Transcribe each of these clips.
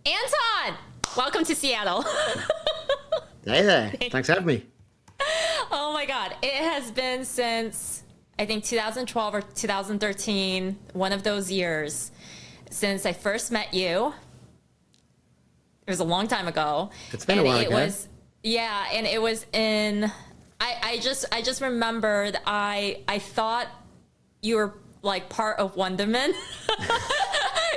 Anton, welcome to Seattle. Hey there. Thanks for having me. Oh my God. It has been since, I think, 2012 or 2013, one of those years, since I first met you. It was a long time ago. It's been a while ago. Yeah, and it was in, I just remembered I thought you were like part of Wonderman.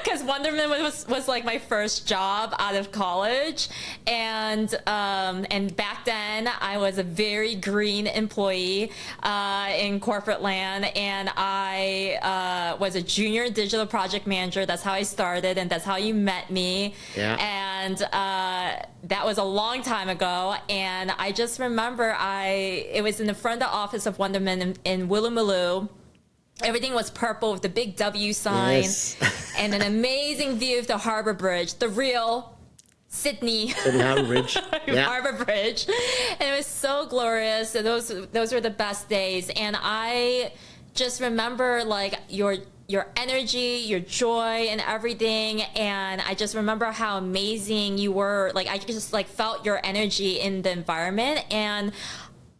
Because Wonderman was like my first job out of college, and back then I was a very green employee in corporate land, and I was a junior digital project manager. That's how I started, and that's how you met me. Yeah. And that was a long time ago, and I just remember it was in the front of the office of Wonderman in Woolloomooloo. Everything was purple with the big W sign, Yes. and an amazing view of the Harbor Bridge, the real Sydney Harbor Bridge. Yeah. Harbor Bridge. And it was so glorious. So those were the best days. And I just remember like your energy, your joy and everything. And I just remember how amazing you were. Like I just like felt your energy in the environment. And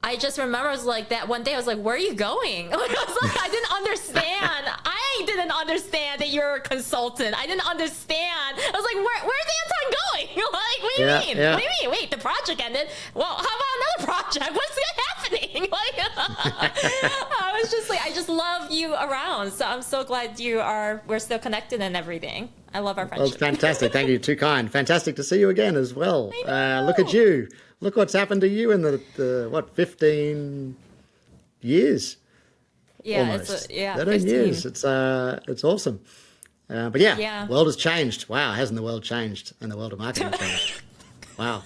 I just remember I was like that one day I was like, where are you going? Like, I was like, I didn't understand. I didn't understand that you're a consultant. I didn't understand. I was like, where's Anton going? Like, what do you mean? Yeah. What do you mean? Wait, the project ended. Well, how about another project? What's happening? Like, I was just like, I just love you around. So I'm so glad we're still connected and everything. I love our friendship. Well, it's fantastic. Thank you. Too kind. Fantastic to see you again as well. Look at you. Look what's happened to you in the 15 years? Yeah, almost. 13 15 years. It's awesome. But Yeah. world has changed. Wow, hasn't the world changed? And the world of marketing changed. Wow.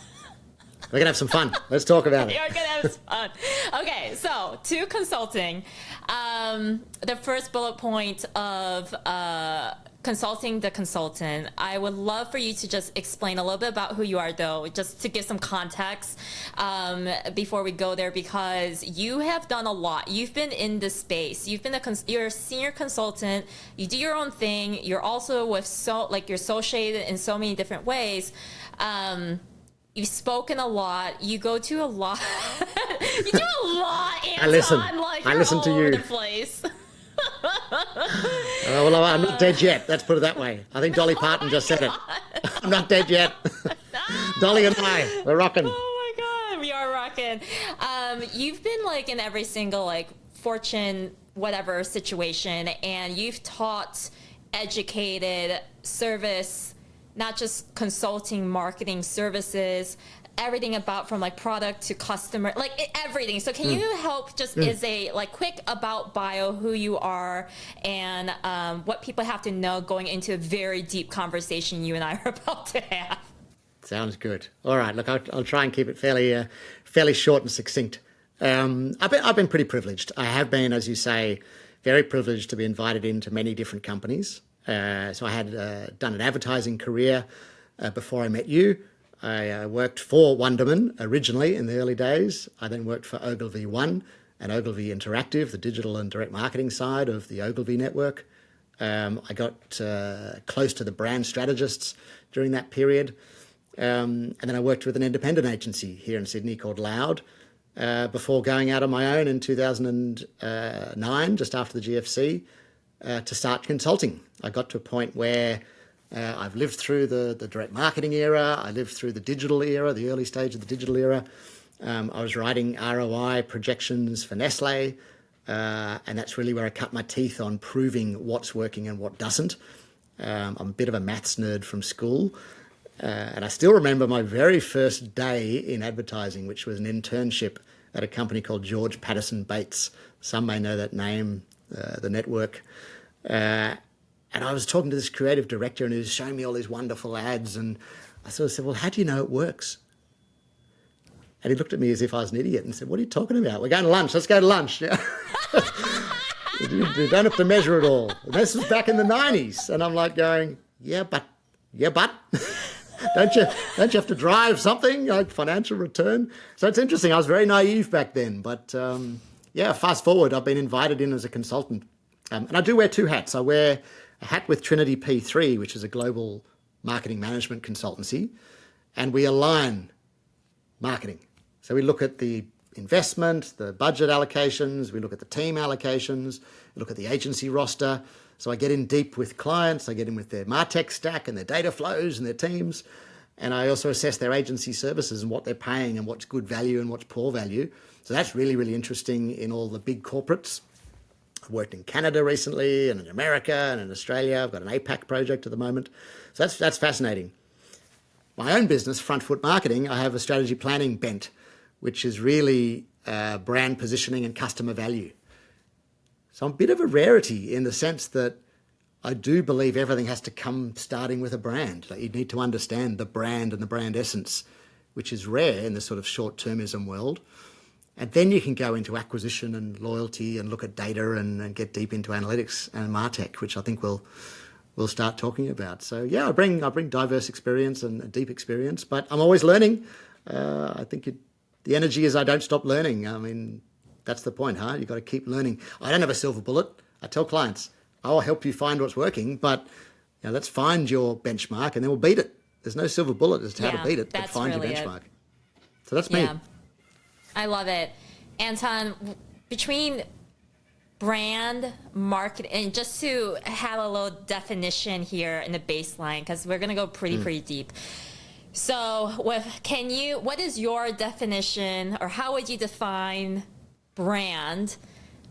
We're going to have some fun. Let's talk about it. You're going to have fun. Okay, so to consulting. The first bullet point of consulting the consultant. I would love for you to just explain a little bit about who you are, though, just to give some context before we go there, because you have done a lot. You've been in this space. You're a senior consultant. You do your own thing. You're also you're associated in so many different ways. You've spoken a lot. You go to a lot. You do a lot, Anton. I listen to all you. over the place. Well, I'm not dead yet. Let's put it that way. I think Dolly Parton just said it. I'm not dead yet. Dolly and I, we're rocking. Oh my God, we are rocking. You've been like in every single like Fortune whatever situation, and you've taught, educated, service, not just consulting, marketing services, everything about from like product to customer, like everything. So can you help just as a like quick about bio, who you are and what people have to know going into a very deep conversation you and I are about to have? Sounds good. All right. Look, I'll try and keep it fairly short and succinct. I've been pretty privileged. I have been, as you say, very privileged to be invited into many different companies. So I had done an advertising career before I met you. I worked for Wonderman originally in the early days. I then worked for Ogilvy One and Ogilvy Interactive, the digital and direct marketing side of the Ogilvy network. I got close to the brand strategists during that period. And then I worked with an independent agency here in Sydney called Loud before going out on my own in 2009, just after the GFC, to start consulting. I got to a point where I've lived through the direct marketing era. I lived through the digital era, the early stage of the digital era. I was writing ROI projections for Nestle, and that's really where I cut my teeth on proving what's working and what doesn't. I'm a bit of a maths nerd from school, and I still remember my very first day in advertising, which was an internship at a company called George Patterson Bates. Some may know that name, the network. And I was talking to this creative director and he was showing me all these wonderful ads. And I sort of said, well, how do you know it works? And he looked at me as if I was an idiot and said, what are you talking about? We're going to lunch. Let's go to lunch. You don't have to measure it all. And this was back in the 90s. And I'm like going, yeah, but don't you have to drive something like financial return? So it's interesting. I was very naive back then. But fast forward, I've been invited in as a consultant. And I do wear two hats. I wear a hat with Trinity P3, which is a global marketing management consultancy, and we align marketing. So we look at the investment, the budget allocations, we look at the team allocations, we look at the agency roster. So I get in deep with clients, I get in with their MarTech stack and their data flows and their teams, and I also assess their agency services and what they're paying and what's good value and what's poor value. So that's really, really interesting in all the big corporates. I've worked in Canada recently and in America and in Australia. I've got an APAC project at the moment. So that's fascinating. My own business, Front Foot Marketing, I have a strategy planning bent, which is really brand positioning and customer value. So I'm a bit of a rarity in the sense that I do believe everything has to come starting with a brand. Like you need to understand the brand and the brand essence, which is rare in the sort of short-termism world. And then you can go into acquisition and loyalty and look at data and get deep into analytics and MarTech, which I think we'll start talking about. So yeah, I bring diverse experience and deep experience, but I'm always learning. I think the energy is I don't stop learning. I mean, that's the point, huh? You've got to keep learning. I don't have a silver bullet. I tell clients, I'll help you find what's working, but let's find your benchmark and then we'll beat it. There's no silver bullet as to how to beat it, but find really your benchmark. So that's me. I love it. Anton, between brand, market, and just to have a little definition here in the baseline, because we're going to go pretty deep. So what is your definition, or how would you define brand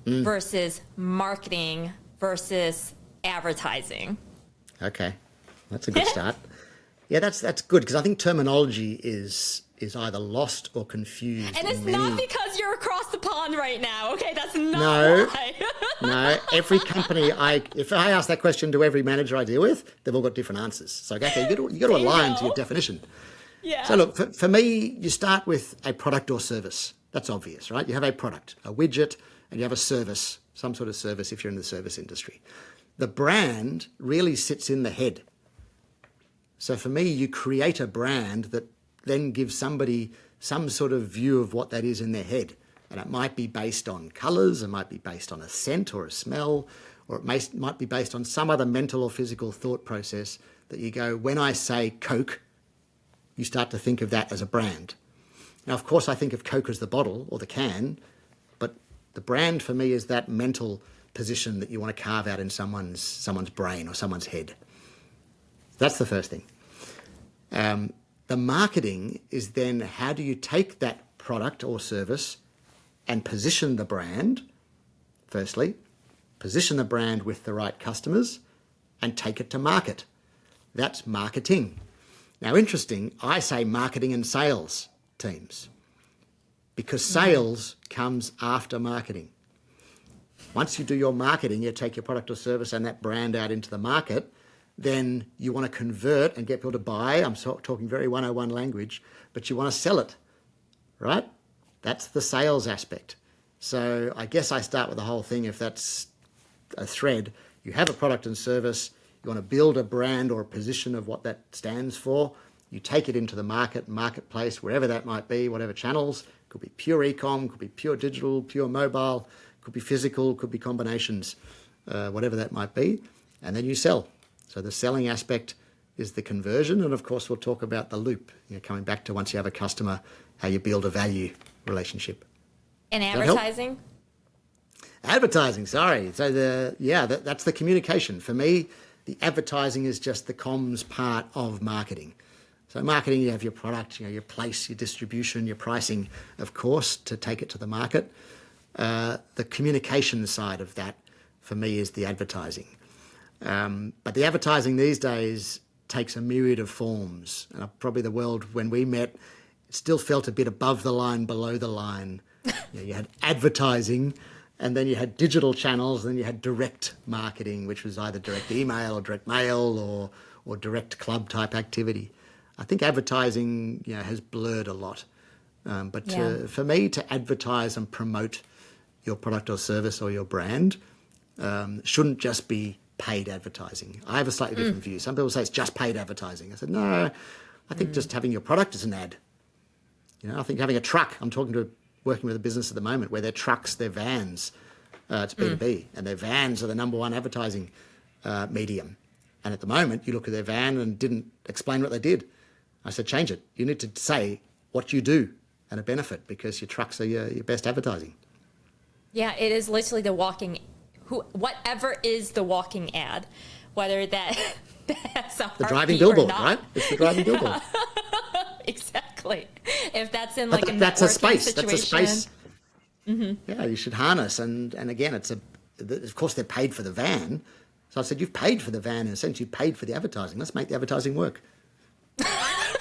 versus marketing versus advertising? Okay, that's a good start. Yeah, that's good, because I think terminology is either lost or confused. And it's not because you're across the pond right now, okay? That's not why. No, every company, if I ask that question to every manager I deal with, they've all got different answers. So, okay, you got to align to your definition. Yeah. So look, for me, you start with a product or service. That's obvious, right? You have a product, a widget, and you have a service, some sort of service if you're in the service industry. The brand really sits in the head. So for me, you create a brand that then gives somebody some sort of view of what that is in their head. And it might be based on colours, it might be based on a scent or a smell, or it might be based on some other mental or physical thought process that you go, when I say Coke, you start to think of that as a brand. Now, of course, I think of Coke as the bottle or the can, but the brand for me is that mental position that you want to carve out in someone's brain or someone's head. That's the first thing. The marketing is then how do you take that product or service and position the brand, firstly, position the brand with the right customers and take it to market. That's marketing. Now, interesting, I say marketing and sales teams because sales comes after marketing. Once you do your marketing, you take your product or service and that brand out into the market, then you want to convert and get people to buy. I'm talking very 101 language, but you want to sell it, right? That's the sales aspect. So I guess I start with the whole thing. If that's a thread, you have a product and service, you want to build a brand or a position of what that stands for. You take it into the marketplace, wherever that might be, whatever channels. Could be pure e-com, could be pure digital, pure mobile, could be physical, could be combinations, whatever that might be. And then you sell. So the selling aspect is the conversion. And of course, we'll talk about the loop, coming back to once you have a customer, how you build a value relationship. And advertising? Advertising, sorry. So that's the communication. For me, the advertising is just the comms part of marketing. So marketing, you have your product, your place, your distribution, your pricing, of course, to take it to the market. The communication side of that, for me, is the advertising. But the advertising these days takes a myriad of forms. And probably the world when we met, it still felt a bit above the line, below the line. You had advertising, and then you had digital channels, and then you had direct marketing, which was either direct email or direct mail or direct club type activity. I think advertising has blurred a lot. For me to advertise and promote your product or service or your brand shouldn't just be paid advertising. I have a slightly different view. Some people say it's just paid advertising. I said, no, I think just having your product is an ad. I think having a truck, working with a business at the moment where their trucks, their vans, it's B2B, and their vans are the number one advertising medium. And at the moment, you look at their van and didn't explain what they did. I said, change it. You need to say what you do and a benefit, because your trucks are your best advertising. Yeah, it is literally the whatever is the walking ad, whether that's the driving billboard, right? It's the driving billboard. Exactly. If that's in like that's a space. Situation. That's a space. Mm-hmm. Yeah, you should harness. And again, of course they're paid for the van. So I said, you've paid for the van in a sense. You've paid for the advertising. Let's make the advertising work. I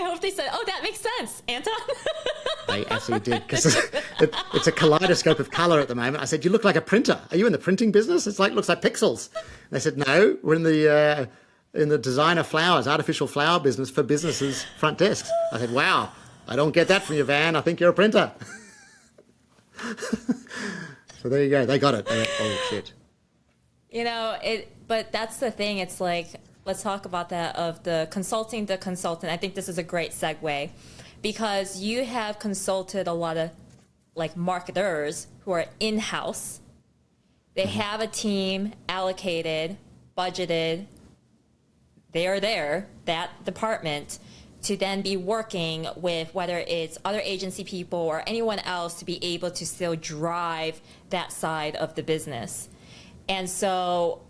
hope they said, oh, that makes sense, Anton. They absolutely did, because it's a kaleidoscope of colour at the moment. I said, you look like a printer. Are you in the printing business? Looks like pixels. And they said, no, we're in the designer flowers, artificial flower business for businesses' front desks. I said, wow, I don't get that from your van. I think you're a printer. So there you go. They got it. They went, oh, shit. But that's the thing. It's like, let's talk about that of the consultant. I think this is a great segue, because you have consulted a lot of like marketers who are in-house. They have a team allocated, budgeted. They are there, that department, to then be working with whether it's other agency people or anyone else to be able to still drive that side of the business. And so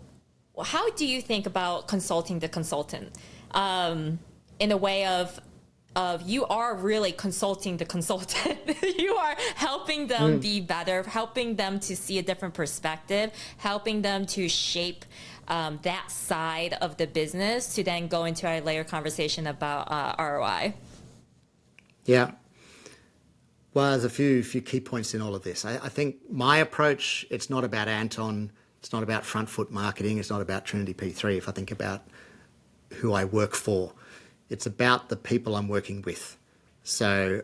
how do you think about consulting the consultant in a way of you are really consulting the consultant. You are helping them be better, helping them to see a different perspective, helping them to shape that side of the business to then go into our later conversation about ROI. Yeah. Well, there's a few key points in all of this. I think my approach, it's not about Anton, it's not about front foot marketing, it's not about Trinity P3. If I think about who I work for, it's about the people I'm working with. So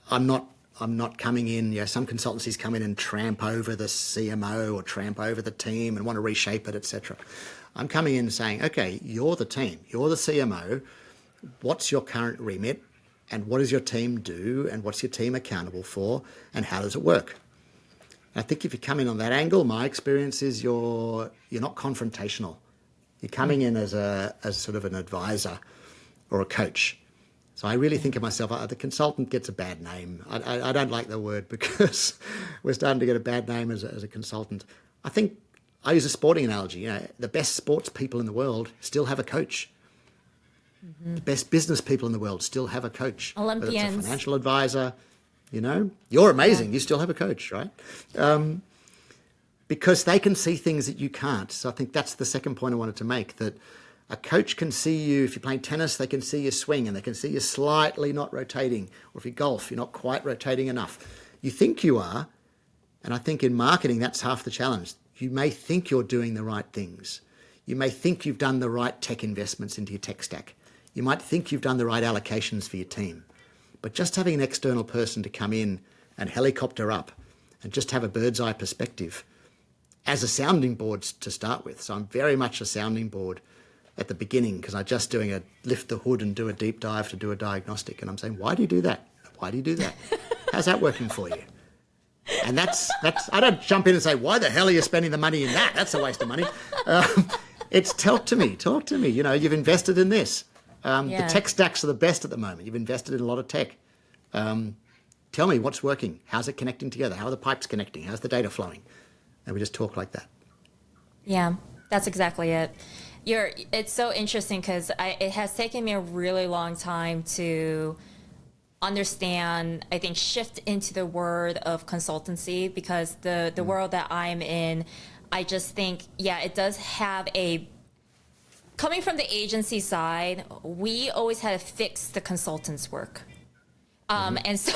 I'm not coming in, some consultancies come in and tramp over the CMO or tramp over the team and want to reshape it, etc. I'm coming in and saying, okay, you're the team, you're the CMO, what's your current remit and what does your team do and what's your team accountable for and how does it work? I think if you come in on that angle, my experience is you're not confrontational. You're coming in as sort of an advisor or a coach. So I really think of myself, the consultant gets a bad name. I don't like the word because we're starting to get a bad name as a consultant. I think I use a sporting analogy. The best sports people in the world still have a coach. Mm-hmm. The best business people in the world still have a coach. Olympians. Whether it's a financial advisor, you're amazing. Yeah. You still have a coach, right? Because they can see things that you can't. So I think that's the second point I wanted to make, that a coach can see you, if you're playing tennis, they can see you swing and they can see you slightly not rotating. Or if you golf, you're not quite rotating enough. You think you are, and I think in marketing, that's half the challenge. You may think you're doing the right things. You may think you've done the right tech investments into your tech stack. You might think you've done the right allocations for your team. But just having an external person to come in and helicopter up and just have a bird's eye perspective as a sounding board to start with. So I'm very much a sounding board at the beginning because I'm just doing a lift the hood and do a deep dive to do a diagnostic. And I'm saying, why do you do that? Why do you do that? How's that working for you? And that's I don't jump in and say, why the hell are you spending the money in that? That's a waste of money. It's talk to me. You've invested in this. The tech stacks are the best at the moment. You've invested in a lot of tech. Tell me what's working. How's it connecting together? How are the pipes connecting? How's the data flowing? And we just talk like that. Yeah, that's exactly it. It's so interesting because it has taken me a really long time to understand, I think, shift into the word of consultancy because the world that I'm in, I just think, it does have coming from the agency side, we always had to fix the consultant's work. And so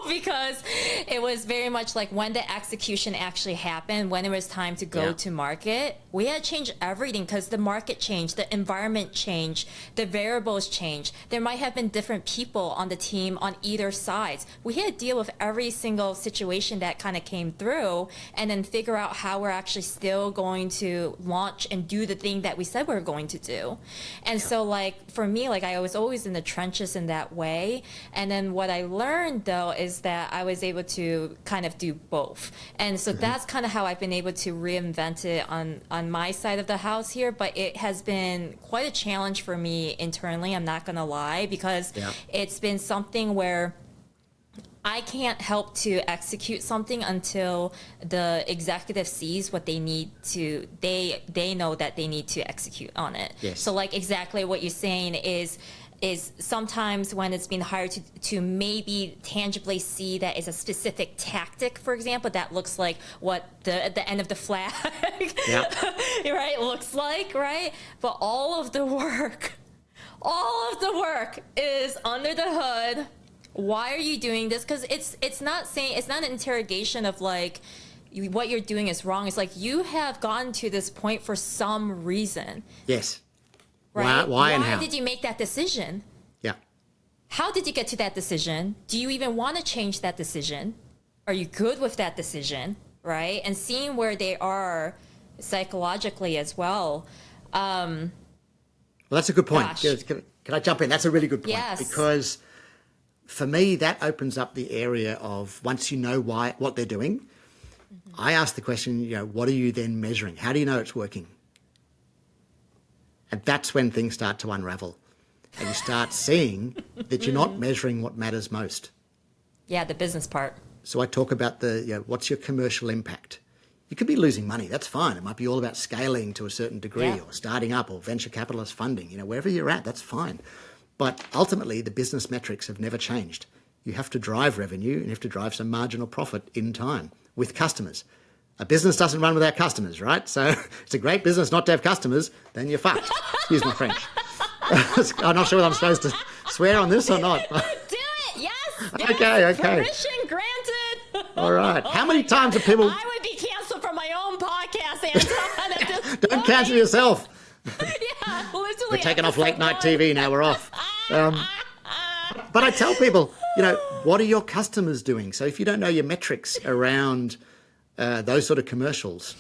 because it was very much like when the execution actually happened, when it was time to go to market, we had to change everything because the market changed, the environment changed, the variables changed. There might have been different people on the team on either sides. We had to deal with every single situation that kind of came through and then figure out how we're actually still going to launch and do the thing that we said we were going to do. And so for me, I was always in the trenches in that way. And then what I learned though is that I was able to kind of do both. And so that's kind of how I've been able to reinvent it on my side of the house here. But it has been quite a challenge for me internally, I'm not going to lie, because it's been something where I can't help to execute something until the executive sees what they need to, they know that they need to execute on it. Yes. So like exactly what you're saying is sometimes when it's been hired to maybe tangibly see that is a specific tactic, for example, that looks like what the end of the flag, right, looks like, right? But all of the work is under the hood. Why are you doing this? Because it's not an interrogation of like what you're doing is wrong. It's like you have gotten to this point for some reason. Yes. Right? Why and how? Why did you make that decision? Yeah. How did you get to that decision? Do you even want to change that decision? Are you good with that decision? Right? And seeing where they are psychologically as well. Well, that's a good point. Can I jump in? That's a really good point. Yes. Because for me, that opens up the area of once you know what they're doing, I ask the question, what are you then measuring? How do you know it's working? And that's when things start to unravel. And you start seeing that you're not measuring what matters most. Yeah, the business part. So I talk about what's your commercial impact? You could be losing money. That's fine. It might be all about scaling to a certain degree or starting up or venture capitalist funding. Wherever you're at, that's fine. But ultimately, the business metrics have never changed. You have to drive revenue and you have to drive some marginal profit in time with customers. A business doesn't run without customers, right? So it's a great business not to have customers, then you're fucked. Excuse my French. I'm not sure whether I'm supposed to swear on this or not. Do it, yes. Okay. Permission granted. All right. How many times have people... I would be canceled from my own podcast, Anton. At this Don't point. cancel yourself. Yeah, literally. We're taking off late night TV now. We're off. But I tell people, what are your customers doing? So if you don't know your metrics around those sort of commercials,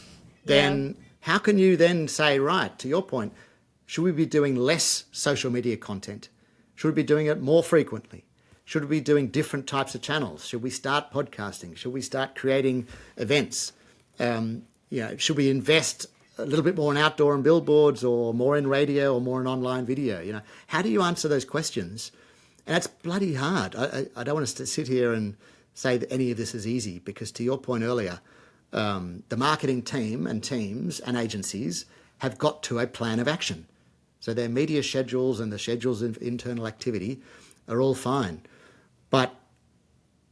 then how can you then say, right, to your point, should we be doing less social media content? Should we be doing it more frequently? Should we be doing different types of channels? Should we start podcasting? Should we start creating events? Should we invest a little bit more in outdoor and billboards or more in radio or more in online video? How do you answer those questions? And that's bloody hard. I don't want us to sit here and say that any of this is easy because to your point earlier, the marketing team and teams and agencies have got to a plan of action. So their media schedules and the schedules of internal activity are all fine. But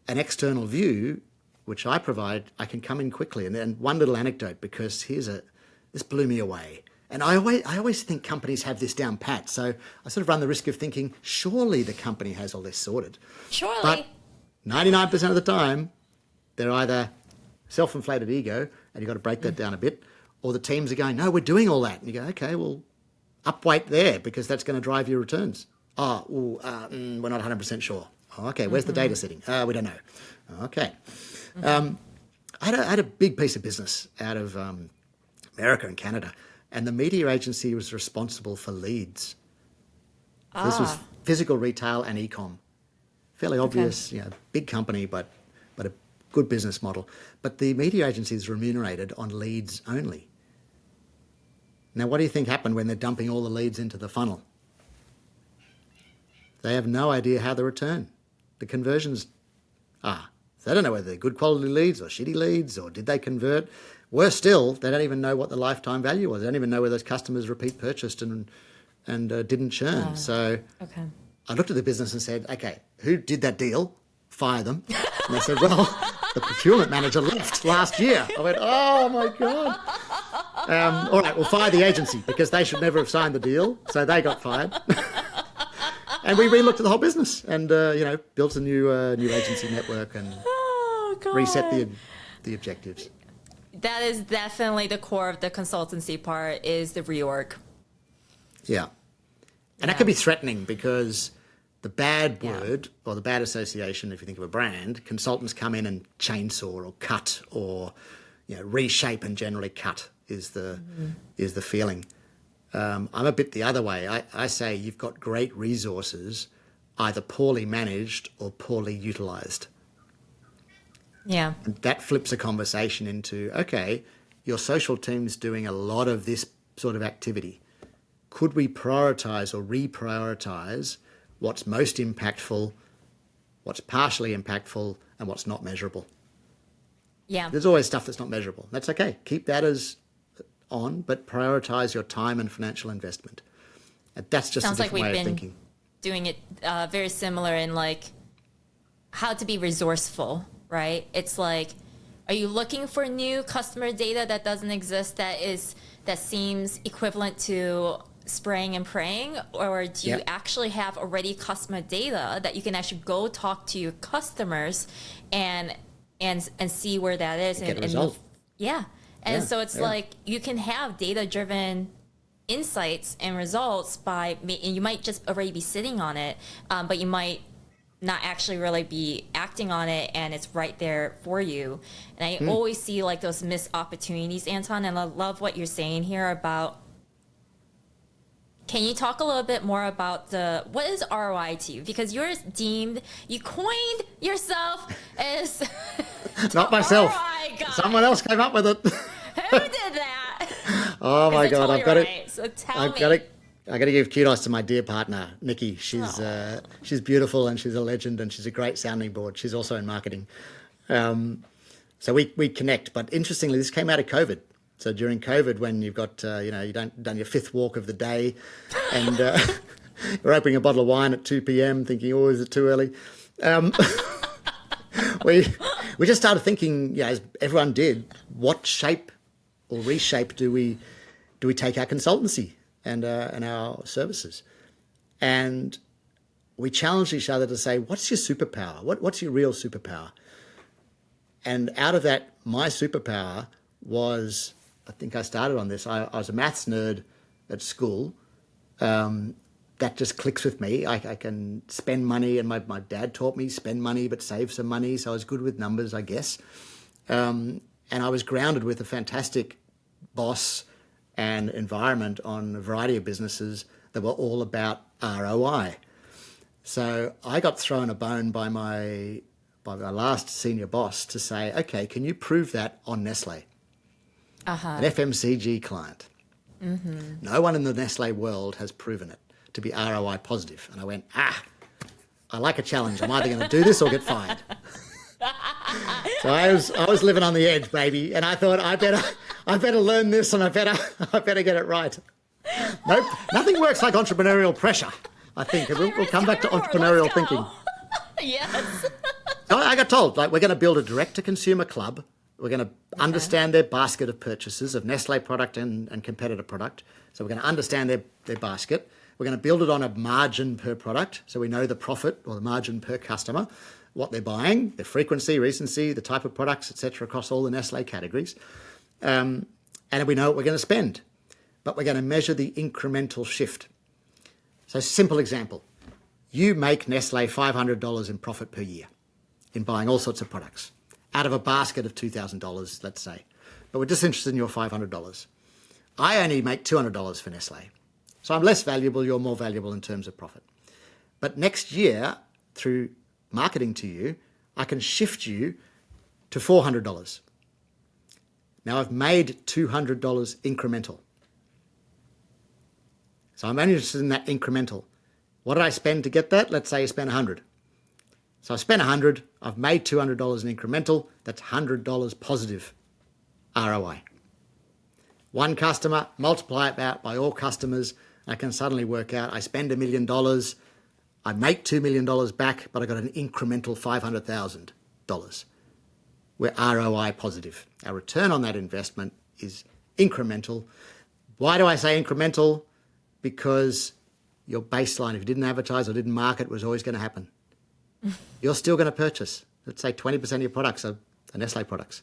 an external view, which I provide, I can come in quickly. And one little anecdote, because this blew me away. And I always think companies have this down pat. So I sort of run the risk of thinking, surely the company has all this sorted. Surely. But 99% of the time, they're either self-inflated ego, and you've got to break that down a bit, or the teams are going, no, we're doing all that. And you go, okay, well, upweight there because that's going to drive your returns. We're not 100% sure. Oh, okay, where's the data sitting? We don't know. Okay. I had a big piece of business out of America and Canada, and the media agency was responsible for leads. So this was physical retail and e-com. Fairly obvious, big company, but a good business model. But the media agency is remunerated on leads only. Now, what do you think happened when they're dumping all the leads into the funnel? They have no idea how to return. The conversions So they don't know whether they're good quality leads or shitty leads or did they convert. Worse still, they don't even know what the lifetime value was. They don't even know whether those customers repeat purchased and didn't churn. I looked at the business and said, okay, who did that deal? Fire them. And they said, well, the procurement manager left last year. I went, oh my God. All right, we'll fire the agency because they should never have signed the deal. So they got fired. And we re-looked at the whole business and, built a new agency network and reset the objectives. That is definitely the core of the consultancy part is the reorg. Yeah. And that could be threatening because the bad word or the bad association, if you think of a brand, consultants come in and chainsaw or cut or reshape and generally cut is the feeling. I'm a bit the other way. I say you've got great resources, either poorly managed or poorly utilised. Yeah. And that flips a conversation into, okay, your social team's doing a lot of this sort of activity. Could we prioritize or reprioritize what's most impactful, what's partially impactful, and what's not measurable? Yeah. There's always stuff that's not measurable. That's okay. Keep that as on, but prioritize your time and financial investment. And that's just Sounds a like different we've way of been thinking. doing it very similar in like how to be resourceful, right? It's like, are you looking for new customer data that doesn't exist that seems equivalent to spraying and praying, or do you actually have already customer data that you can actually go talk to your customers and see where that is Get a result. yeah. And so it's like you can have data driven insights and results and you might just already be sitting on it, but you might not actually really be acting on it, and it's right there for you. And I always see like those missed opportunities, Anton, and I love what you're saying here about. Can you talk a little bit more about what is ROI to you? Because you coined yourself as Not myself. ROI guy. Someone else came up with it. Who did that? Oh my God, I've got it. So tell I've me. got it. I got to give kudos to my dear partner, Nikki. She's beautiful and she's a legend and she's a great sounding board. She's also in marketing. So we connect. But interestingly, this came out of COVID. So during COVID, when you've got, you don't done your fifth walk of the day and you're opening a bottle of wine at 2 p.m. thinking, oh, is it too early? We just started thinking, as everyone did, what shape or reshape do we take our consultancy and our services? And we challenged each other to say, what's your superpower? What's your real superpower? And out of that, my superpower was, I think I started on this, I was a maths nerd at school. That just clicks with me. I can spend money, and my dad taught me spend money but save some money, so I was good with numbers, I guess. And I was grounded with a fantastic boss and environment on a variety of businesses that were all about ROI. So I got thrown a bone by my last senior boss to say, okay, can you prove that on Nestle? An FMCG client. Mm-hmm. No one in the Nestle world has proven it to be ROI positive. And I went, I like a challenge. I'm either going to do this or get fired. So I was living on the edge, baby, and I thought I better learn this, and I better get it right. Nope, nothing works like entrepreneurial pressure. I think we'll come back to entrepreneurial thinking. Yes. So I got told, we're going to build a direct-to-consumer club. We're going to understand their basket of purchases of Nestle product and competitor product. So we're going to understand their basket. We're going to build it on a margin per product, so we know the profit or the margin per customer, what they're buying, their frequency, recency, the type of products, etc., across all the Nestle categories. And we know what we're going to spend. But we're going to measure the incremental shift. So simple example. You make Nestle $500 in profit per year in buying all sorts of products out of a basket of $2,000, let's say. But we're just interested in your $500. I only make $200 for Nestle. So I'm less valuable, you're more valuable in terms of profit. But next year, through marketing to you, I can shift you to $400. Now I've made $200 incremental. So I'm only interested in that incremental. What did I spend to get that? Let's say I spent 100. So I spent 100, I've made $200 in incremental, that's $100 positive ROI. One customer, multiply it out by all customers, I can suddenly work out I spend $1 million, I make $2 million back, but I got an incremental $500,000. We're ROI positive. Our return on that investment is incremental. Why do I say incremental? Because your baseline, if you didn't advertise or didn't market, was always going to happen. You're still going to purchase. Let's say 20% of your products are Nestle products.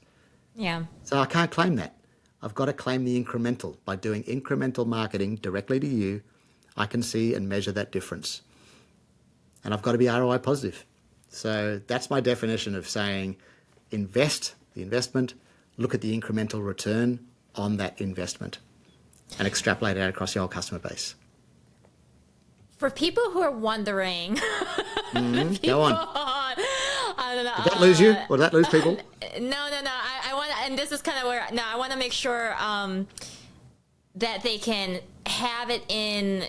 Yeah. So I can't claim that. I've got to claim the incremental. By doing incremental marketing directly to you, I can see and measure that difference. And I've got to be ROI positive. So that's my definition of saying invest, the investment, look at the incremental return on that investment and extrapolate it out across your whole customer base. For people who are wondering, Go on. Did that lose you? Or did that lose people? No. I want, and this is kind of where, no, I want to make sure that they can have it in,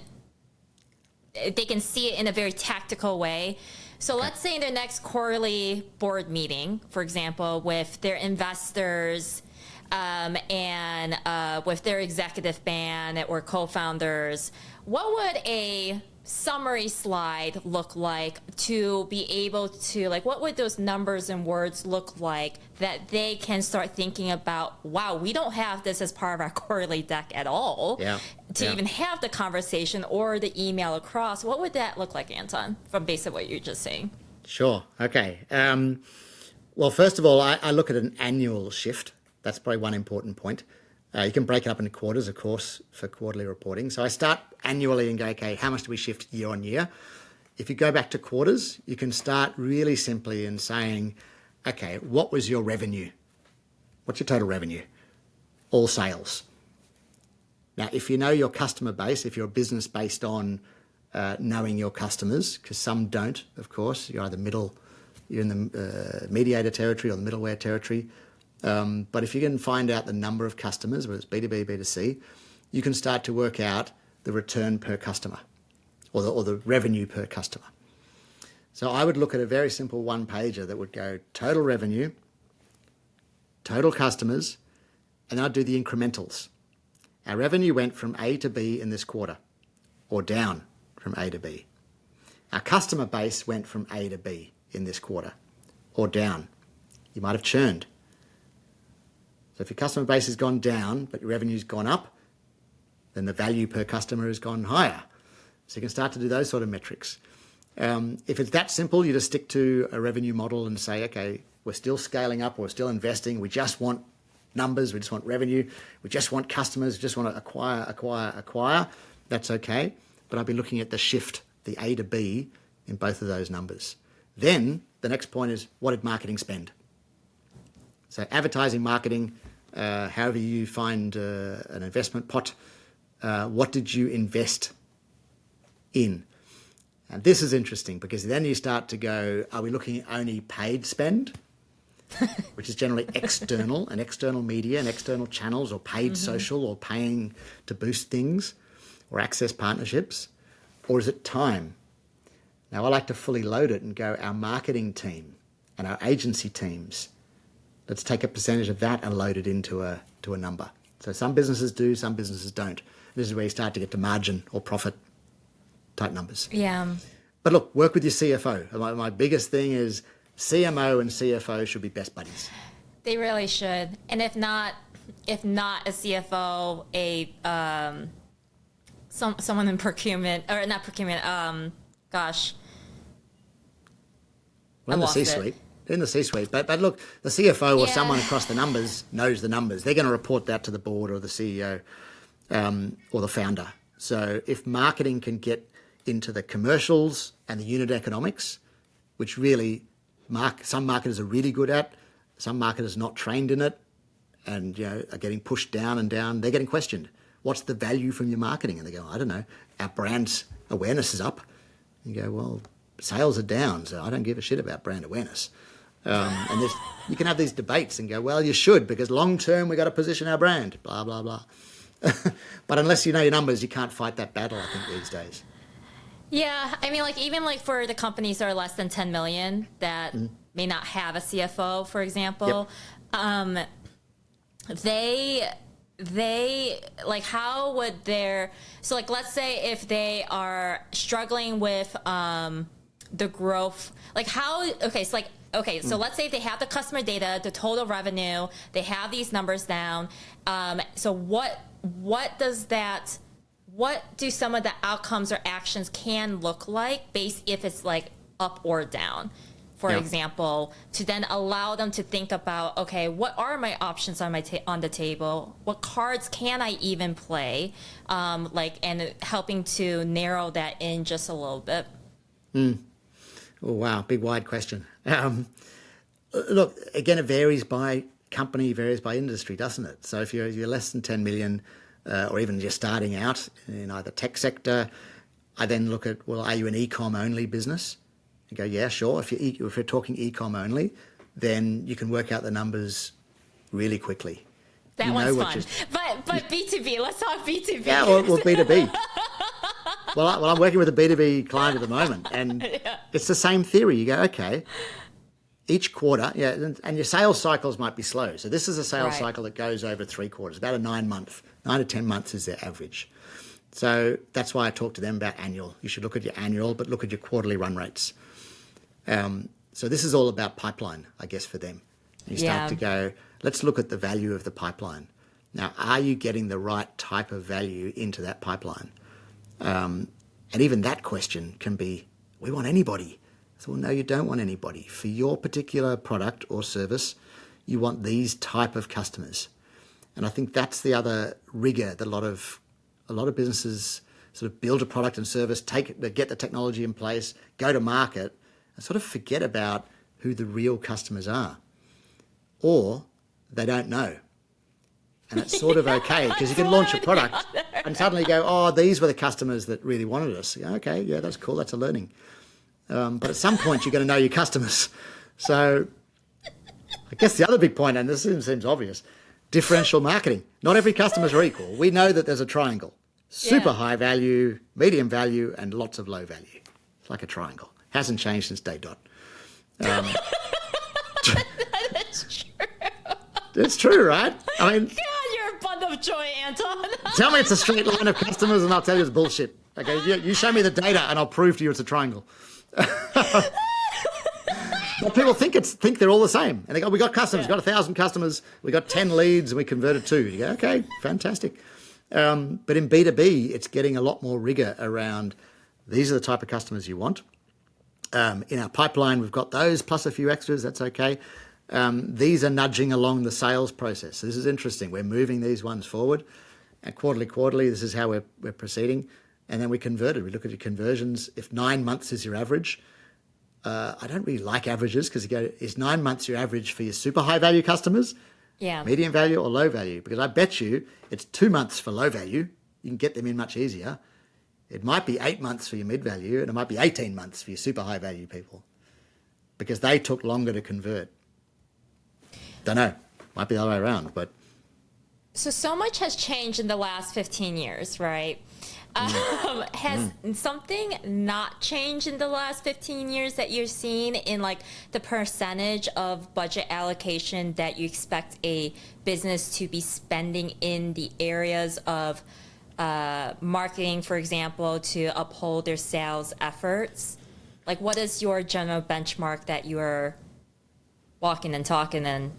they can see it in a very tactical way. So let's say in their next quarterly board meeting, for example, with their investors and with their executive band or co-founders, what would a summary slide look like to be able to, like, what would those numbers and words look like that they can start thinking about, wow, we don't have this as part of our quarterly deck at all to even have the conversation or the email across? What would that look like, Anton, from based on what you're just saying? Sure. Okay. Well, first of all, I look at an annual shift. That's probably one important point. You can break it up into quarters, of course, for quarterly reporting. So I start annually and go, okay, how much do we shift year on year? If you go back to quarters, you can start really simply in saying, okay, what was your revenue? What's your total revenue? All sales. Now, if you know your customer base, if you're a business based on knowing your customers, because some don't, of course, you're either you're in the mediator territory or the middleware territory. But if you can find out the number of customers, whether it's B2B, B2C, you can start to work out the return per customer or the revenue per customer. So I would look at a very simple one-pager that would go total revenue, total customers, and then I'd do the incrementals. Our revenue went from A to B in this quarter, or down from A to B. Our customer base went from A to B in this quarter, or down. You might have churned. So if your customer base has gone down, but your revenue's gone up, then the value per customer has gone higher. So you can start to do those sort of metrics. If it's that simple, you just stick to a revenue model and say, okay, we're still scaling up, we're still investing, we just want numbers, we just want revenue, we just want customers, we just want to acquire. That's okay. But I'll be looking at the shift, the A to B, in both of those numbers. Then the next point is, what did marketing spend? So advertising, marketing, however you find an investment pot, what did you invest in? And this is interesting because then you start to go, are we looking at only paid spend, which is generally external and external media and external channels, or paid social, or paying to boost things or access partnerships, or is it time? Now I like to fully load it and go, our marketing team and our agency teams, let's take a percentage of that and load it into a number. So some businesses do, some businesses don't. This is where you start to get to margin or profit type numbers. Yeah. But look, work with your CFO. My biggest thing is CMO and CFO should be best buddies. They really should. And if not a CFO, someone in procurement, or not procurement, Well, in the C-suite. In the C-suite. But look, the CFO or someone across the numbers knows the numbers. They're going to report that to the board or the CEO or the founder. So if marketing can get into the commercials and the unit economics, which really some marketers are really good at, some marketers not trained in it and are getting pushed down and down, they're getting questioned. What's the value from your marketing? And they go, I don't know, our brand's awareness is up. You go, well, sales are down, so I don't give a shit about brand awareness. And you can have these debates and go, well, you should, because long term we've got to position our brand, blah, blah, blah. But unless you know your numbers, you can't fight that battle, I think, these days. Yeah, I mean, even for the companies that are less than 10 million that may not have a CFO, for example, they how would let's say if they are struggling with the growth, so let's say they have the customer data, the total revenue, they have these numbers down. So what do some of the outcomes or actions can look like based if it's like up or down, for example, to then allow them to think about, okay, what are my options on the table? What cards can I even play? And helping to narrow that in just a little bit. Oh, wow. Big, wide question. Look, again, it varies by company, varies by industry, doesn't it? So if you're less than 10 million or even just starting out in either tech sector, I then look at, well, are you an e-com only business? You go, yeah, sure. If you're talking e-com only, then you can work out the numbers really quickly. That one's fun. But B2B, let's talk B2B. Yeah, well B2B. Well, I'm working with a B2B client at the moment, and it's the same theory. You go, okay, each quarter, and your sales cycles might be slow. So this is a sales cycle that goes over 3 quarters, about a 9 to 10 months is their average. So that's why I talk to them about annual. You should look at your annual, but look at your quarterly run rates. So this is all about pipeline, I guess, for them. You start to go, let's look at the value of the pipeline. Now, are you getting the right type of value into that pipeline? And even that question can be, we want anybody. So, well, no, you don't want anybody. For your particular product or service, you want these type of customers. And I think that's the other rigor that a lot of businesses sort of build a product and service, get the technology in place, go to market, and sort of forget about who the real customers are. Or they don't know. And it's sort of okay, because you can launch a product and suddenly go, oh, these were the customers that really wanted us. Yeah, okay, yeah, that's cool, that's a learning. But at some point, you're going to know your customers. So I guess the other big point, and this seems obvious, differential marketing. Not every customers are equal. We know that there's a triangle. Super high value, medium value, and lots of low value. It's like a triangle. Hasn't changed since day dot. That is true. It's true, right? I mean, God, you're a bundle of joy, Anton. tell me it's a straight line of customers and I'll tell you it's bullshit. Okay, you show me the data and I'll prove to you it's a triangle. But people think they're all the same. And they go, we got customers, we got 1,000 customers, we got 10 leads and we converted 2. You go, okay, fantastic. But in B2B, it's getting a lot more rigor around these are the type of customers you want. In our pipeline, we've got those plus a few extras, that's okay. These are nudging along the sales process. So this is interesting. We're moving these ones forward. And quarterly, this is how we're proceeding. And then we converted. We look at your conversions. If 9 months is your average, I don't really like averages because you go, is 9 months your average for your super high value customers? Yeah. Medium value or low value? Because I bet you it's 2 months for low value. You can get them in much easier. It might be 8 months for your mid value and it might be 18 months for your super high value people because they took longer to convert. Don't know. Might be the other way around, but. So much has changed in the last 15 years, right? Has something not changed in the last 15 years that you're seeing in like the percentage of budget allocation that you expect a business to be spending in the areas of marketing, for example, to uphold their sales efforts? Like, what is your general benchmark that you're walking and talking and?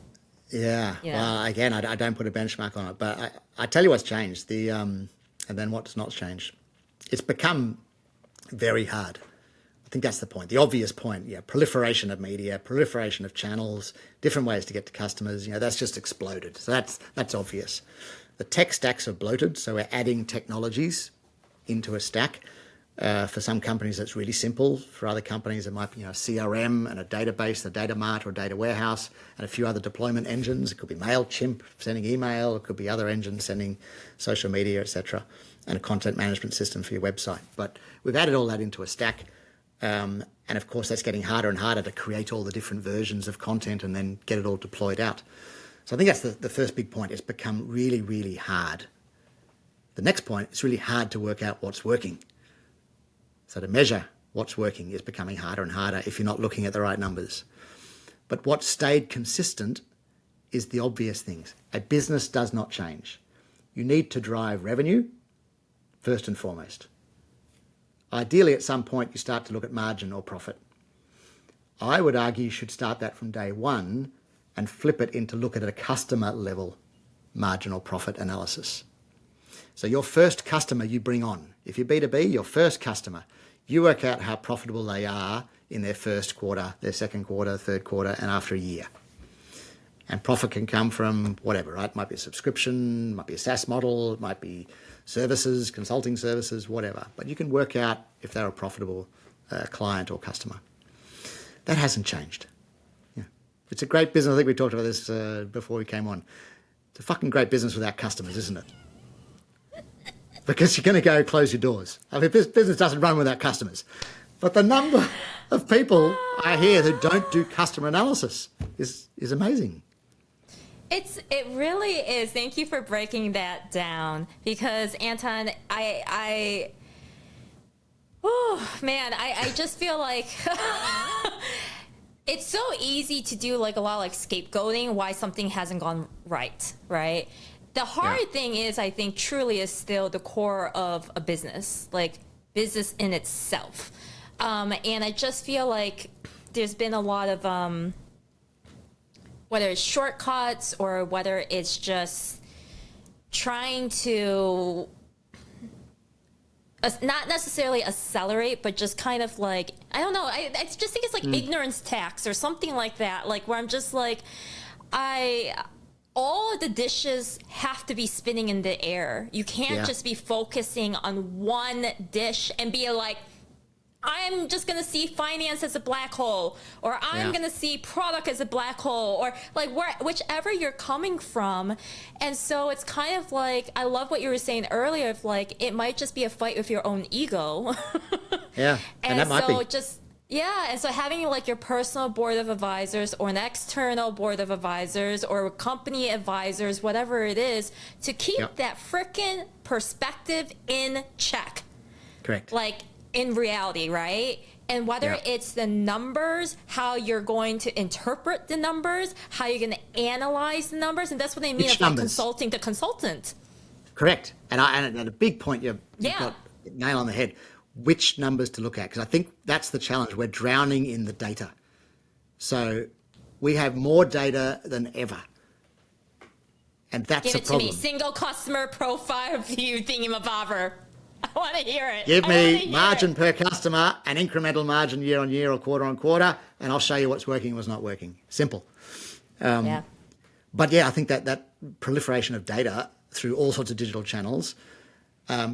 Yeah, well, again, I don't put a benchmark on it, but I tell you what's changed. And then what's not changed. It's become very hard. I think that's the point. The obvious point, proliferation of media, proliferation of channels, different ways to get to customers. That's just exploded. So that's obvious. The tech stacks are bloated, so we're adding technologies into a stack. For some companies, that's really simple. For other companies, it might be a CRM and a database, a data mart or a data warehouse, and a few other deployment engines. It could be MailChimp sending email. It could be other engines sending social media, etc., and a content management system for your website. But we've added all that into a stack. And of course, that's getting harder and harder to create all the different versions of content and then get it all deployed out. So I think that's the first big point. It's become really, really hard. The next point, it's really hard to work out what's working. So to measure what's working is becoming harder and harder if you're not looking at the right numbers. But what stayed consistent is the obvious things. A business does not change. You need to drive revenue first and foremost. Ideally, at some point, you start to look at margin or profit. I would argue you should start that from day one and flip it into look at a customer level margin or profit analysis. So your first customer you bring on, if you're B2B, your first customer, you work out how profitable they are in their first quarter, their second quarter, third quarter, and after a year. And profit can come from whatever, right? It might be a subscription, it might be a SaaS model, it might be services, consulting services, whatever. But you can work out if they're a profitable client or customer. That hasn't changed. Yeah. It's a great business. I think we talked about this before we came on. It's a fucking great business without customers, isn't it? Because you're going to go close your doors. I mean, business doesn't run without customers. But the number of people I hear who don't do customer analysis is amazing. It really is. Thank you for breaking that down, because Anton, I just feel like it's so easy to do like a lot of like scapegoating why something hasn't gone right? The hard thing is, I think, truly is still the core of a business, like business in itself. And I just feel like there's been a lot of whether it's shortcuts or whether it's just trying to not necessarily accelerate, but just kind of like, I don't know, I just think it's like ignorance tax or something like that, like where I'm just like, all of the dishes have to be spinning in the air. You can't just be focusing on one dish and be like, I'm just going to see finance as a black hole, or I'm going to see product as a black hole, or like whichever you're coming from. And so it's kind of like, I love what you were saying earlier, of like, it might just be a fight with your own ego. Yeah. And that might be. And so having like your personal board of advisors or an external board of advisors or company advisors, whatever it is, to keep that freaking perspective in check. Correct. Like, in reality, right? And whether it's the numbers, how you're going to interpret the numbers, how you're going to analyze the numbers, and that's what I mean of like consulting the consultant. Correct. And a big point you've got nail on the head. Which numbers to look at? Because I think that's the challenge. We're drowning in the data. So we have more data than ever. And that's a problem. Give it to me. Single customer profile view thingamabobber. I want to hear it. Give me margin per customer and incremental margin year on year or quarter on quarter, and I'll show you what's working and what's not working. Simple. But I think that proliferation of data through all sorts of digital channels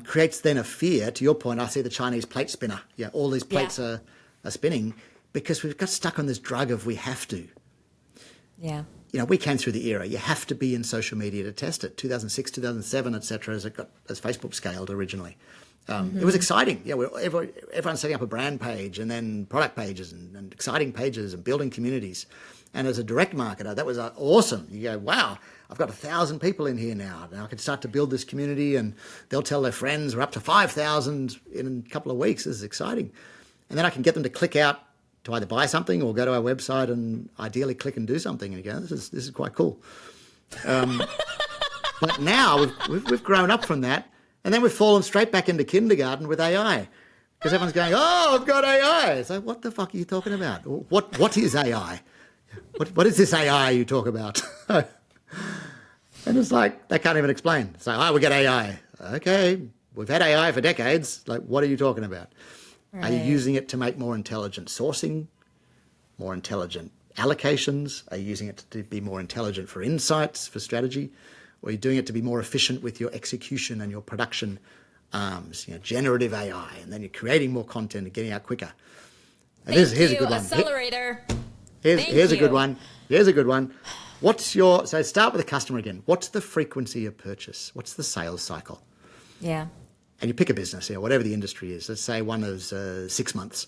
creates then a fear. To your point, I see the Chinese plate spinner. Yeah, all these plates are spinning because we've got stuck on this drug of we have to. Yeah. You know, we came through the era. You have to be in social media to test it. 2006, 2007, etc. As Facebook scaled originally. It was exciting. Yeah, everyone's setting up a brand page and then product pages and exciting pages and building communities. And as a direct marketer, that was awesome. You go, wow, I've got 1,000 people in here now. Now I can start to build this community, and they'll tell their friends. We're up to 5,000 in a couple of weeks. This is exciting. And then I can get them to click out to either buy something or go to our website and ideally click and do something. And you go, this is quite cool. But now we've grown up from that, and then we've fallen straight back into kindergarten with AI, because everyone's going, oh, I've got AI. It's like, what the fuck are you talking about? What is AI? What is this AI you talk about? And it's like, they can't even explain. It's like, we got AI. Okay, we've had AI for decades. Like, what are you talking about? Right. Are you using it to make more intelligent sourcing, more intelligent allocations? Are you using it to be more intelligent for insights, for strategy? Or are you doing it to be more efficient with your execution and your production arms, generative AI, and then you're creating more content and getting out quicker? And here's a good one. Accelerator. Here's a good one. Here's a good one. So start with the customer again. What's the frequency of purchase? What's the sales cycle? Yeah. And you pick a business, whatever the industry is. Let's say one is 6 months.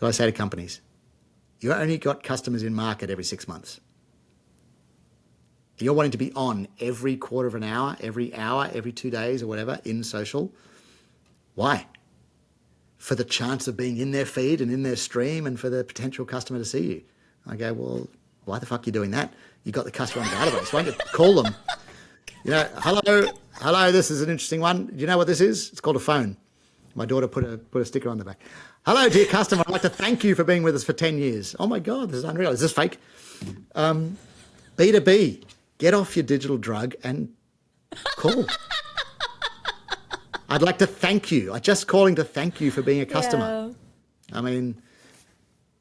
So I say to companies, you only got customers in market every 6 months. You're wanting to be on every quarter of an hour, every 2 days or whatever in social. Why? For the chance of being in their feed and in their stream and for the potential customer to see you. I go, well, why the fuck are you doing that? You got the customer on the database. Why don't you call them? Hello, this is an interesting one. Do you know what this is? It's called a phone. My daughter put a sticker on the back. Hello, dear customer. I'd like to thank you for being with us for 10 years. Oh my God, this is unreal. Is this fake? B2B. Get off your digital drug and call. I'd like to thank you. I'm just calling to thank you for being a customer. Yeah. I mean,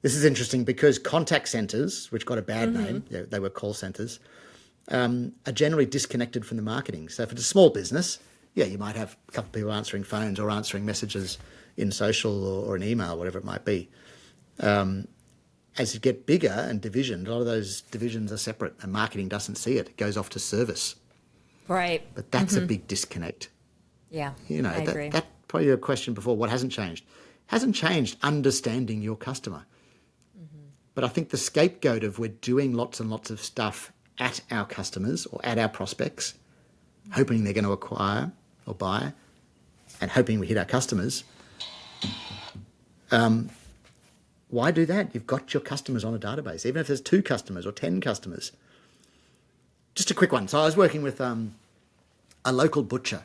this is interesting because contact centers, which got a bad name, they were call centers, are generally disconnected from the marketing. So if it's a small business, you might have a couple of people answering phones or answering messages in social or an email, whatever it might be. As you get bigger and divisioned, a lot of those divisions are separate and marketing doesn't see it. It goes off to service. Right. But that's a big disconnect. Yeah, I agree. That probably a question before, what hasn't changed? hasn't changed, understanding your customer. But I think the scapegoat of we're doing lots and lots of stuff at our customers or at our prospects, hoping they're going to acquire or buy, and hoping we hit our customers. Why do that? You've got your customers on a database, even if there's 2 customers or 10 customers. Just a quick one. So I was working with a local butcher,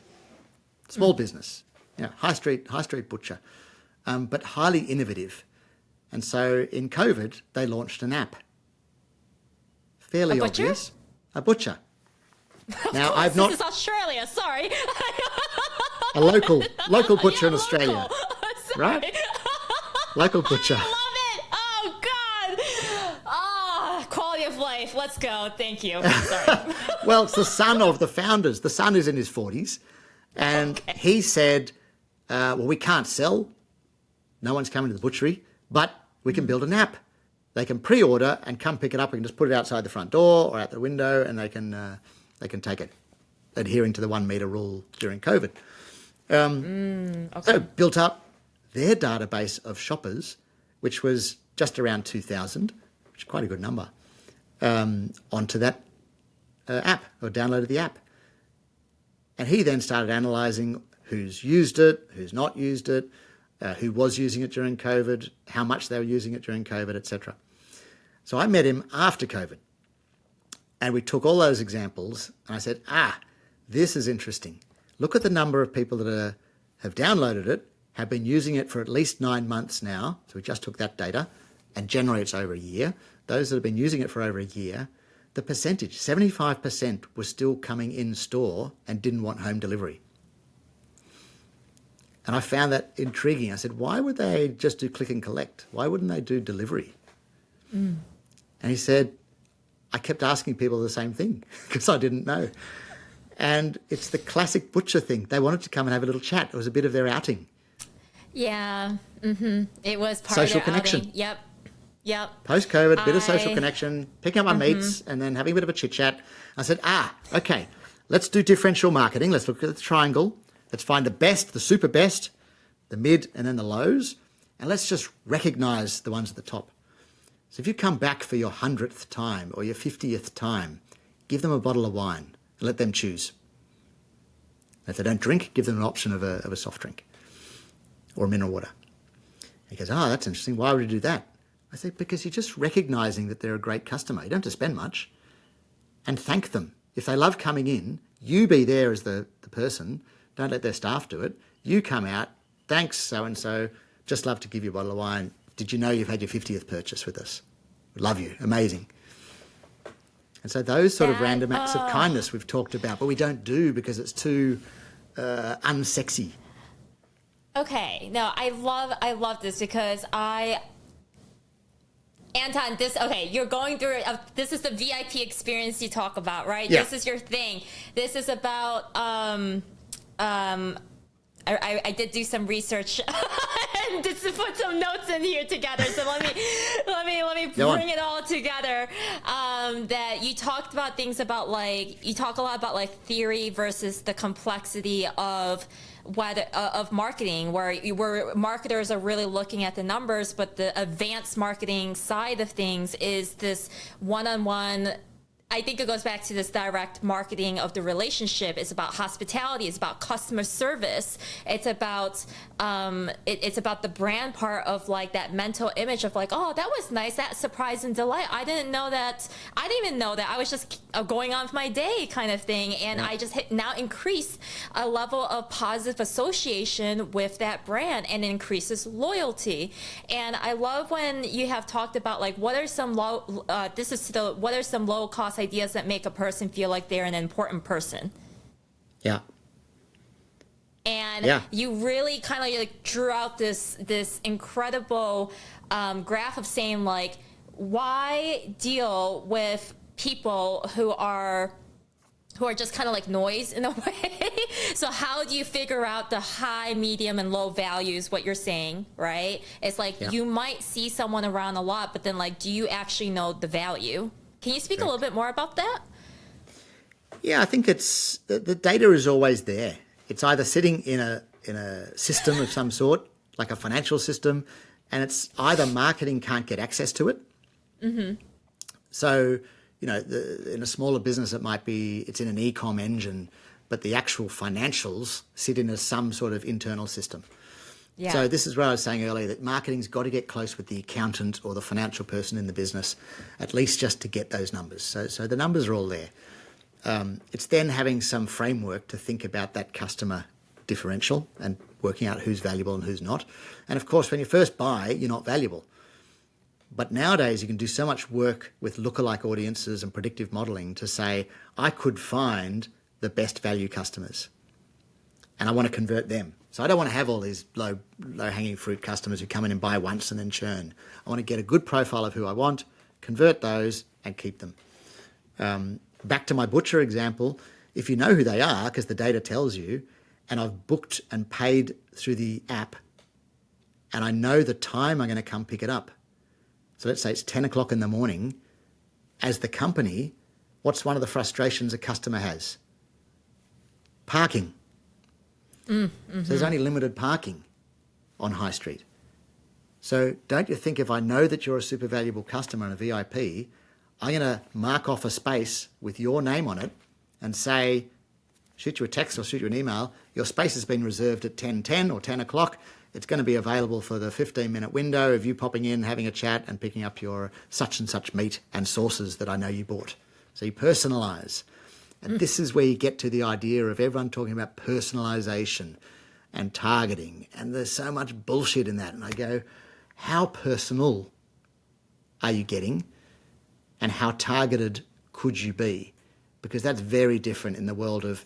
small business, high street butcher, but highly innovative. And so in COVID, they launched an app. Fairly obvious. A butcher. Now I've not. This is Australia. Sorry. A local butcher in Australia, right? Local butcher. I love it. Oh God. Quality of life. Let's go. Thank you. Sorry. Well, it's the son of the founders. The son is in his 40s, and he said, "Well, we can't sell. No one's coming to the butchery, but we can build an app. They can pre-order and come pick it up. We can just put it outside the front door or out the window, and they can take it, adhering to the 1 metre rule during COVID." So built up their database of shoppers, which was just around 2,000, which is quite a good number, onto that app, or downloaded the app. And he then started analysing who's used it, who's not used it, who was using it during COVID, how much they were using it during COVID, etc. So I met him after COVID, and we took all those examples, and I said, this is interesting. Look at the number of people that have downloaded it, have been using it for at least 9 months now. So we just took that data, and generally it's over a year. Those that have been using it for over a year, the percentage, 75%, was still coming in store and didn't want home delivery. And I found that intriguing. I said, why would they just do click and collect? Why wouldn't they do delivery? And he said, I kept asking people the same thing because I didn't know. And it's the classic butcher thing. They wanted to come and have a little chat. It was a bit of their outing. Yeah. It was part social of their connection. outing. Yep. Post-COVID, bit of social connection, picking up my meats and then having a bit of a chit-chat. I said, okay, let's do differential marketing. Let's look at the triangle. Let's find the best, the super best, the mid, and then the lows. And let's just recognise the ones at the top. So if you come back for your 100th time or your 50th time, give them a bottle of wine and let them choose. If they don't drink, give them an option of a soft drink or mineral water. He goes, that's interesting. Why would you do that? I say, because you're just recognising that they're a great customer. You don't have to spend much. And thank them. If they love coming in, you be there as the person. Don't let their staff do it. You come out, thanks so-and-so, just love to give you a bottle of wine. Did you know you've had your 50th purchase with us? Love you, amazing. And so those sort of random acts of kindness we've talked about, but we don't do because it's too unsexy. Okay, no, I love this because Anton, you're going through this is the VIP experience you talk about, right? Yeah. This is your thing. This is about I did do some research and just to put some notes in here together. So let me bring it all together. That you talked about things about you talk a lot about theory versus the complexity of of marketing, where marketers are really looking at the numbers, but the advanced marketing side of things is this one-on-one. I think it goes back to this direct marketing of the relationship. It's about hospitality. It's about customer service. It's about it's about the brand part of that mental image of that was nice, that surprise and delight. I didn't know that. I didn't even know that. I was just going on with my day kind of thing, and I just now increase a level of positive association with that brand, and it increases loyalty. And I love when you have talked about what are some low cost ideas that make a person feel like they're an important person. Yeah. And you really kind of drew out this incredible graph of saying why deal with people who are just kind of noise in a way. So how do you figure out the high, medium, and low values, what you're saying, right? It's you might see someone around a lot, but then do you actually know the value? Can you speak a little bit more about that? Yeah, I think the data is always there. It's either sitting in a system of some sort like a financial system, and it's either marketing can't get access to it. So, in a smaller business, it might be it's in an e-com engine, but the actual financials sit in some sort of internal system. Yeah. So this is what I was saying earlier, that marketing's got to get close with the accountant or the financial person in the business, at least just to get those numbers. So the numbers are all there. It's then having some framework to think about that customer differential and working out who's valuable and who's not. And of course, when you first buy, you're not valuable. But nowadays, you can do so much work with lookalike audiences and predictive modeling to say, I could find the best value customers and I want to convert them. So I don't want to have all these low-hanging fruit customers who come in and buy once and then churn. I want to get a good profile of who I want, convert those and keep them. Back to my butcher example, if you know who they are, because the data tells you, and I've booked and paid through the app, and I know the time I'm going to come pick it up. So let's say it's 10 o'clock in the morning. As the company, what's one of the frustrations a customer has? Parking. So there's only limited parking on High Street. So don't you think if I know that you're a super valuable customer and a VIP, I'm going to mark off a space with your name on it and say, shoot you a text or shoot you an email, your space has been reserved at 10:10 or 10 o'clock. It's going to be available for the 15-minute window of you popping in, having a chat and picking up your such and such meat and sauces that I know you bought. So you personalise. And this is where you get to the idea of everyone talking about personalisation and targeting. And there's so much bullshit in that. And I go, how personal are you getting? And how targeted could you be? Because that's very different in the world of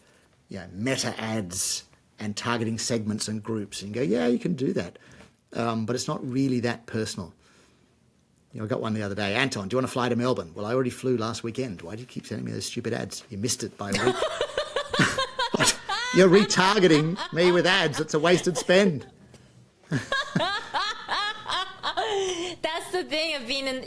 meta ads and targeting segments and groups. And you go, yeah, you can do that. But it's not really that personal. I got one the other day. Anton, do you want to fly to Melbourne? Well, I already flew last weekend. Why do you keep sending me those stupid ads? You missed it by a week. What? You're retargeting me with ads. It's a wasted spend. That's the thing of being in,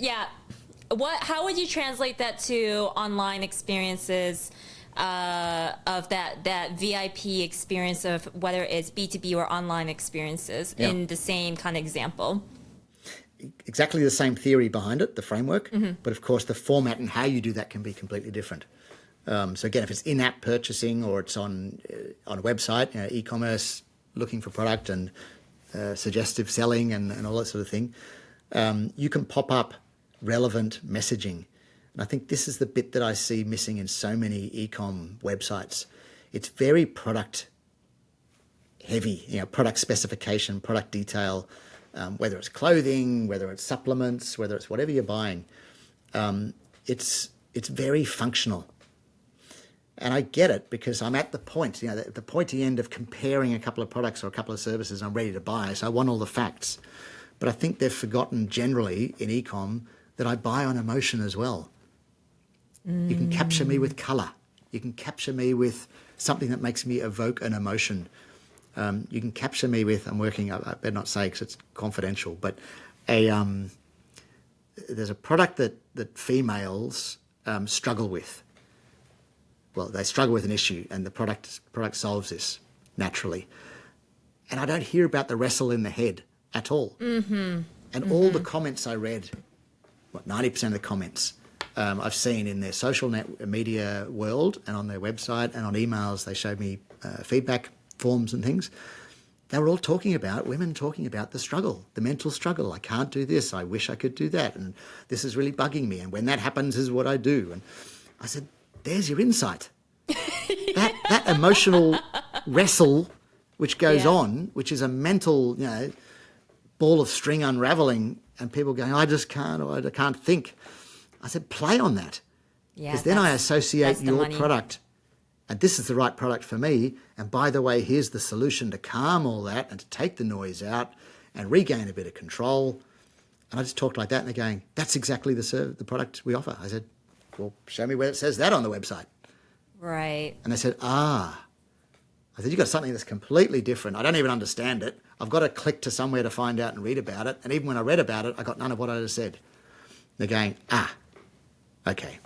how would you translate that to online experiences of that VIP experience of whether it's B2B or online experiences in the same kind of example? Exactly the same theory behind it, the framework, but of course the format and how you do that can be completely different. So again, if it's in-app purchasing or it's on a website, e-commerce, looking for product and suggestive selling and all that sort of thing, you can pop up relevant messaging. And I think this is the bit that I see missing in so many e-com websites. It's very product heavy, product specification, product detail, whether it's clothing, whether it's supplements, whether it's whatever you're buying. It's very functional. And I get it because I'm at the point, the pointy end of comparing a couple of products or a couple of services I'm ready to buy. So I want all the facts. But I think they've forgotten generally in e-com that I buy on emotion as well. You can capture me with colour. You can capture me with something that makes me evoke an emotion. You can capture me with, I better not say because it's confidential, but there's a product that females struggle with. Well, they struggle with an issue and the product solves this naturally. And I don't hear about the wrestle in the head at all. And all the comments I read, 90% of the comments I've seen in their social media world and on their website and on emails, they showed me feedback forms and things. They were all women talking about the struggle, the mental struggle. I can't do this. I wish I could do that. And this is really bugging me. And when that happens, this is what I do. And I said, there's your insight. that emotional wrestle which goes on, which is a mental, ball of string unraveling and people going, I just can't, or I can't think. I said, play on that. Because then I associate your product and this is the right product for me. And by the way, here's the solution to calm all that and to take the noise out and regain a bit of control. And I just talked like that and they're going, that's exactly the product we offer. I said, well, show me where it says that on the website. Right. And they said, I said, you've got something that's completely different. I don't even understand it. I've got to click to somewhere to find out and read about it. And even when I read about it, I got none of what I just said. They're going, okay.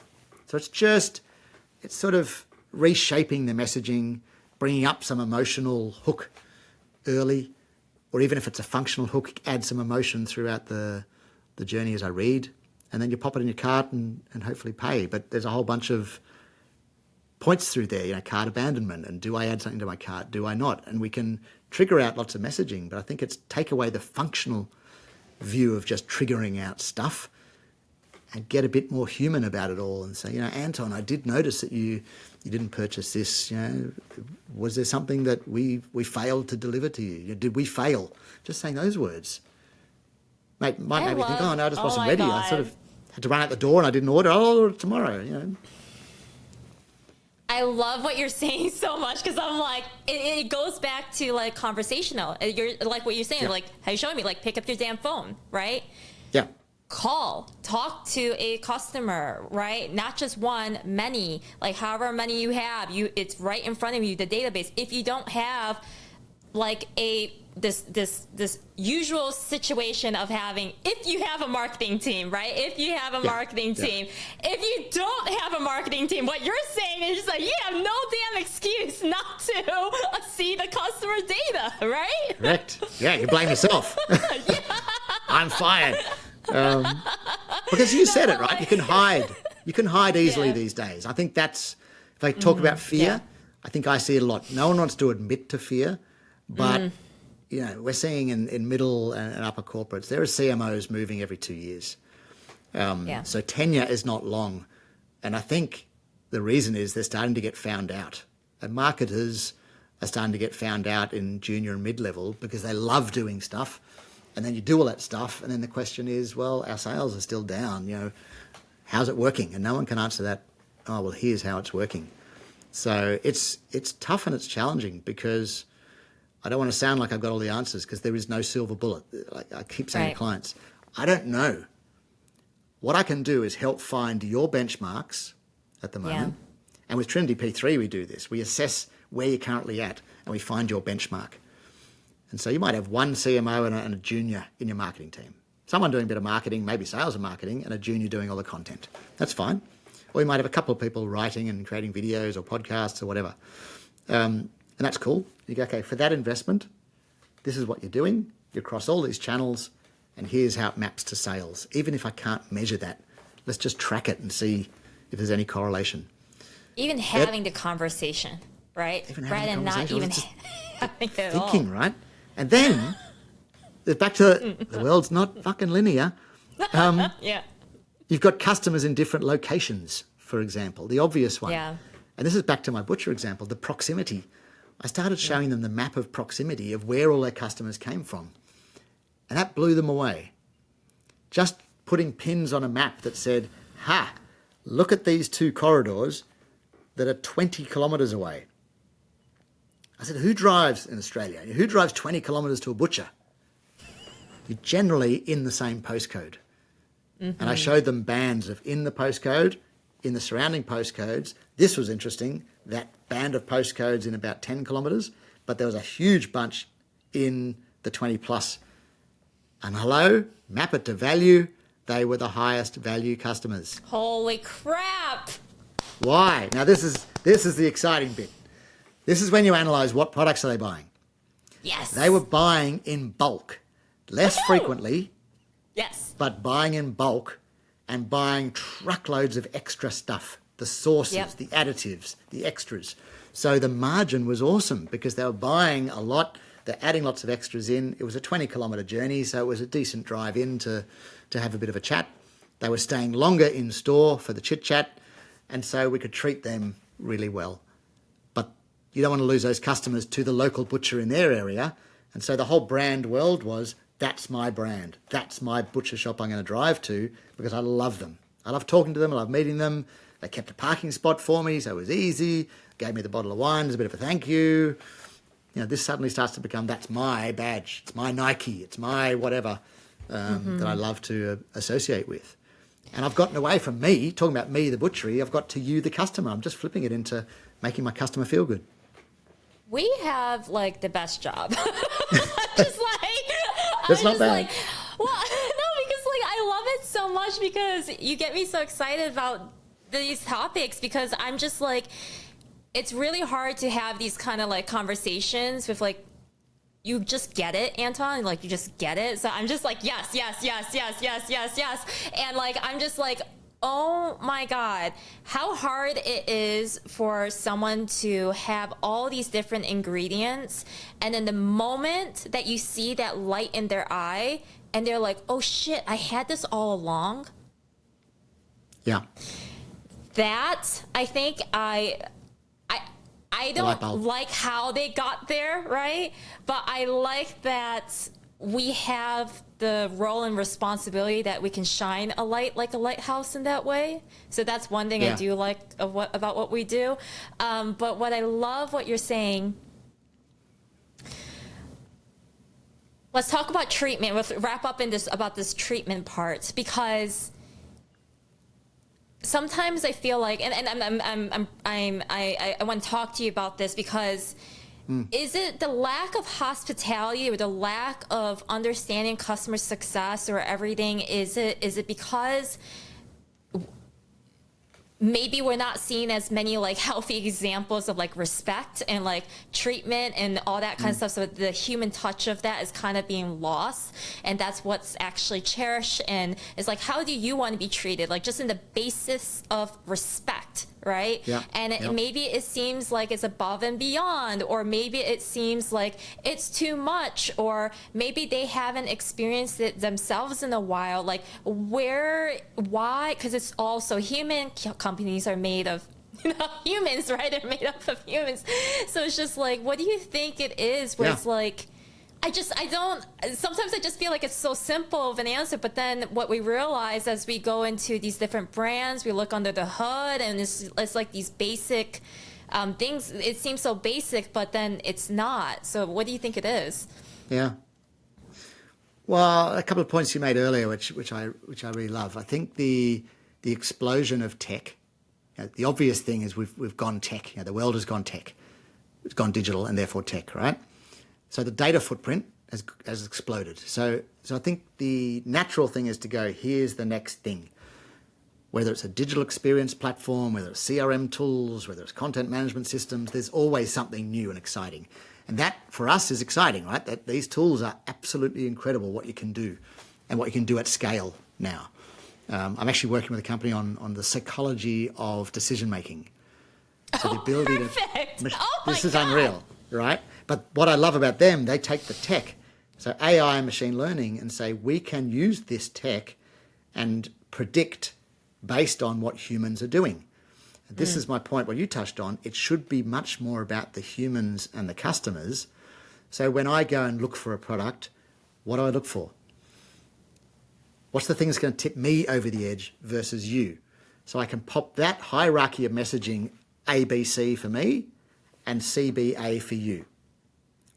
So it's sort of reshaping the messaging, bringing up some emotional hook early, or even if it's a functional hook, add some emotion throughout the journey as I read, and then you pop it in your cart and hopefully pay. But there's a whole bunch of points through there, cart abandonment, and do I add something to my cart? Do I not? And we can trigger out lots of messaging, but I think it's take away the functional view of just triggering out stuff and get a bit more human about it all and say, Anton, I did notice that you didn't purchase this. Was there something that we failed to deliver to you? Did we fail? Just saying those words might make me think, oh no, I just wasn't ready. I sort of had to run out the door and I didn't order. I'll order it tomorrow. I love what you're saying so much because I'm like, it goes back to like conversational. You're like what you're saying, like how you're showing me, like pick up your damn phone, right? Yeah. Talk to a customer, right? Not just one, many, like however many you have, it's right in front of you, the database. If you don't have like this usual situation of having, if you have a marketing team, right? If you have a marketing team, if you don't have a marketing team, what you're saying is just like, you have no damn excuse not to see the customer data, right? Correct. Yeah, you blame yourself. I'm fired. Because you said it, right? You can hide easily these days. I think that's, if I talk about fear, I think I see it a lot. No one wants to admit to fear, but we're seeing in middle and upper corporates, there are CMOs moving every 2 years. So tenure is not long. And I think the reason is they're starting to get found out. And marketers are starting to get found out in junior and mid-level because they love doing stuff. And then you do all that stuff, and then the question is, well, our sales are still down. How's it working? And no one can answer that. Oh, well, here's how it's working. So it's tough and it's challenging because I don't want to sound like I've got all the answers because there is no silver bullet. Like I keep saying to clients, I don't know. What I can do is help find your benchmarks at the moment. And with Trinity P3, we do this. We assess where you're currently at, and we find your benchmark. And so you might have one CMO and a junior in your marketing team. Someone doing a bit of marketing, maybe sales and marketing, and a junior doing all the content. That's fine. Or you might have a couple of people writing and creating videos or podcasts or whatever. And that's cool. You go, okay, for that investment, this is what you're doing. You cross all these channels, and here's how it maps to sales. Even if I can't measure that, let's just track it and see if there's any correlation. Even having the conversation, right? Rather than not even having it at all. Thinking, right? And then, back to the world's not fucking linear. You've got customers in different locations, for example, the obvious one. And this is back to my butcher example, the proximity. I started showing them the map of proximity of where all their customers came from. And that blew them away. Just putting pins on a map that said, look at these two corridors that are 20 kilometres away. I said, who drives in Australia? Who drives 20 kilometres to a butcher? You're generally in the same postcode. And I showed them bands of in the postcode, in the surrounding postcodes. This was interesting, that band of postcodes in about 10 kilometres, but there was a huge bunch in the 20 plus. And hello, map it to value. They were the highest value customers. Holy crap. Why? Now this is the exciting bit. This is when you analyse what products are they buying. Yes. They were buying in bulk, less frequently, but buying in bulk and buying truckloads of extra stuff, the sauces, the additives, the extras. So the margin was awesome because they were buying a lot, they're adding lots of extras in. It was a 20-kilometre journey, so it was a decent drive in to have a bit of a chat. They were staying longer in store for the chit-chat, and so we could treat them really well. You don't want to lose those customers to the local butcher in their area. And so the whole brand world was, that's my brand. That's my butcher shop I'm going to drive to because I love them. I love talking to them. I love meeting them. They kept a parking spot for me, so it was easy. Gave me the bottle of wine as a bit of a thank you. This suddenly starts to become, that's my badge. It's my Nike. It's my whatever that I love to associate with. And I've gotten away from me, talking about me, the butchery. I've got to you, the customer. I'm just flipping it into making my customer feel good. We have like the best job. Just like that's not bad. Well, no, because like I love it so much because you get me so excited about these topics because I'm just like, it's really hard to have these kind of like conversations with like you just get it, Anton. Like, you just get it. So I'm just like, yes, yes, yes, yes, yes, yes, yes. And like, I'm just like, oh my God, how hard it is for someone to have all these different ingredients. And then the moment that you see that light in their eye and they're like, oh shit, I had this all along. Yeah. That, I think I don't like how they got there, right? But I like that we have the role and responsibility that we can shine a light like a lighthouse in that way. So that's one thing I do like about what we do. But what I love what you're saying, let's talk about treatment. We'll wrap up in this about this treatment part, because sometimes I feel like, and I want to talk to you about this, because is it the lack of hospitality or the lack of understanding customer success or everything? Is it because maybe we're not seeing as many like healthy examples of like respect and like treatment and all that kind of stuff? So the human touch of that is kind of being lost, and that's what's actually cherished. And it's like, how do you want to be treated? Like, just in the basis of respect, right? Yeah. And maybe it seems like it's above and beyond, or maybe it seems like it's too much, or maybe they haven't experienced it themselves in a while. Like, why? Because it's also human. Companies are made of humans, right? They're made up of humans. So it's just like, what do you think it is? Where it's like, sometimes I just feel like it's so simple of an answer, but then what we realize as we go into these different brands, we look under the hood, and it's like these basic things. It seems so basic, but then it's not. So what do you think it is? Yeah. Well, a couple of points you made earlier, which I really love. I think the explosion of tech. The obvious thing is we've gone tech. The world has gone tech. It's gone digital and therefore tech, right? So the data footprint has exploded. So I think the natural thing is to go, here's the next thing. Whether it's a digital experience platform, whether it's CRM tools, whether it's content management systems, there's always something new and exciting. And that, for us, is exciting, right? That these tools are absolutely incredible, what you can do and what you can do at scale now. I'm actually working with a company on the psychology of decision-making. So the ability perfect. to... Oh my This is God. unreal, right? But what I love about them, they take the tech, so AI and machine learning, and say, we can use this tech and predict based on what humans are doing. And this is my point, what you touched on. It should be much more about the humans and the customers. So when I go and look for a product, what do I look for? What's the thing that's going to tip me over the edge versus you? So I can pop that hierarchy of messaging, ABC for me and CBA for you.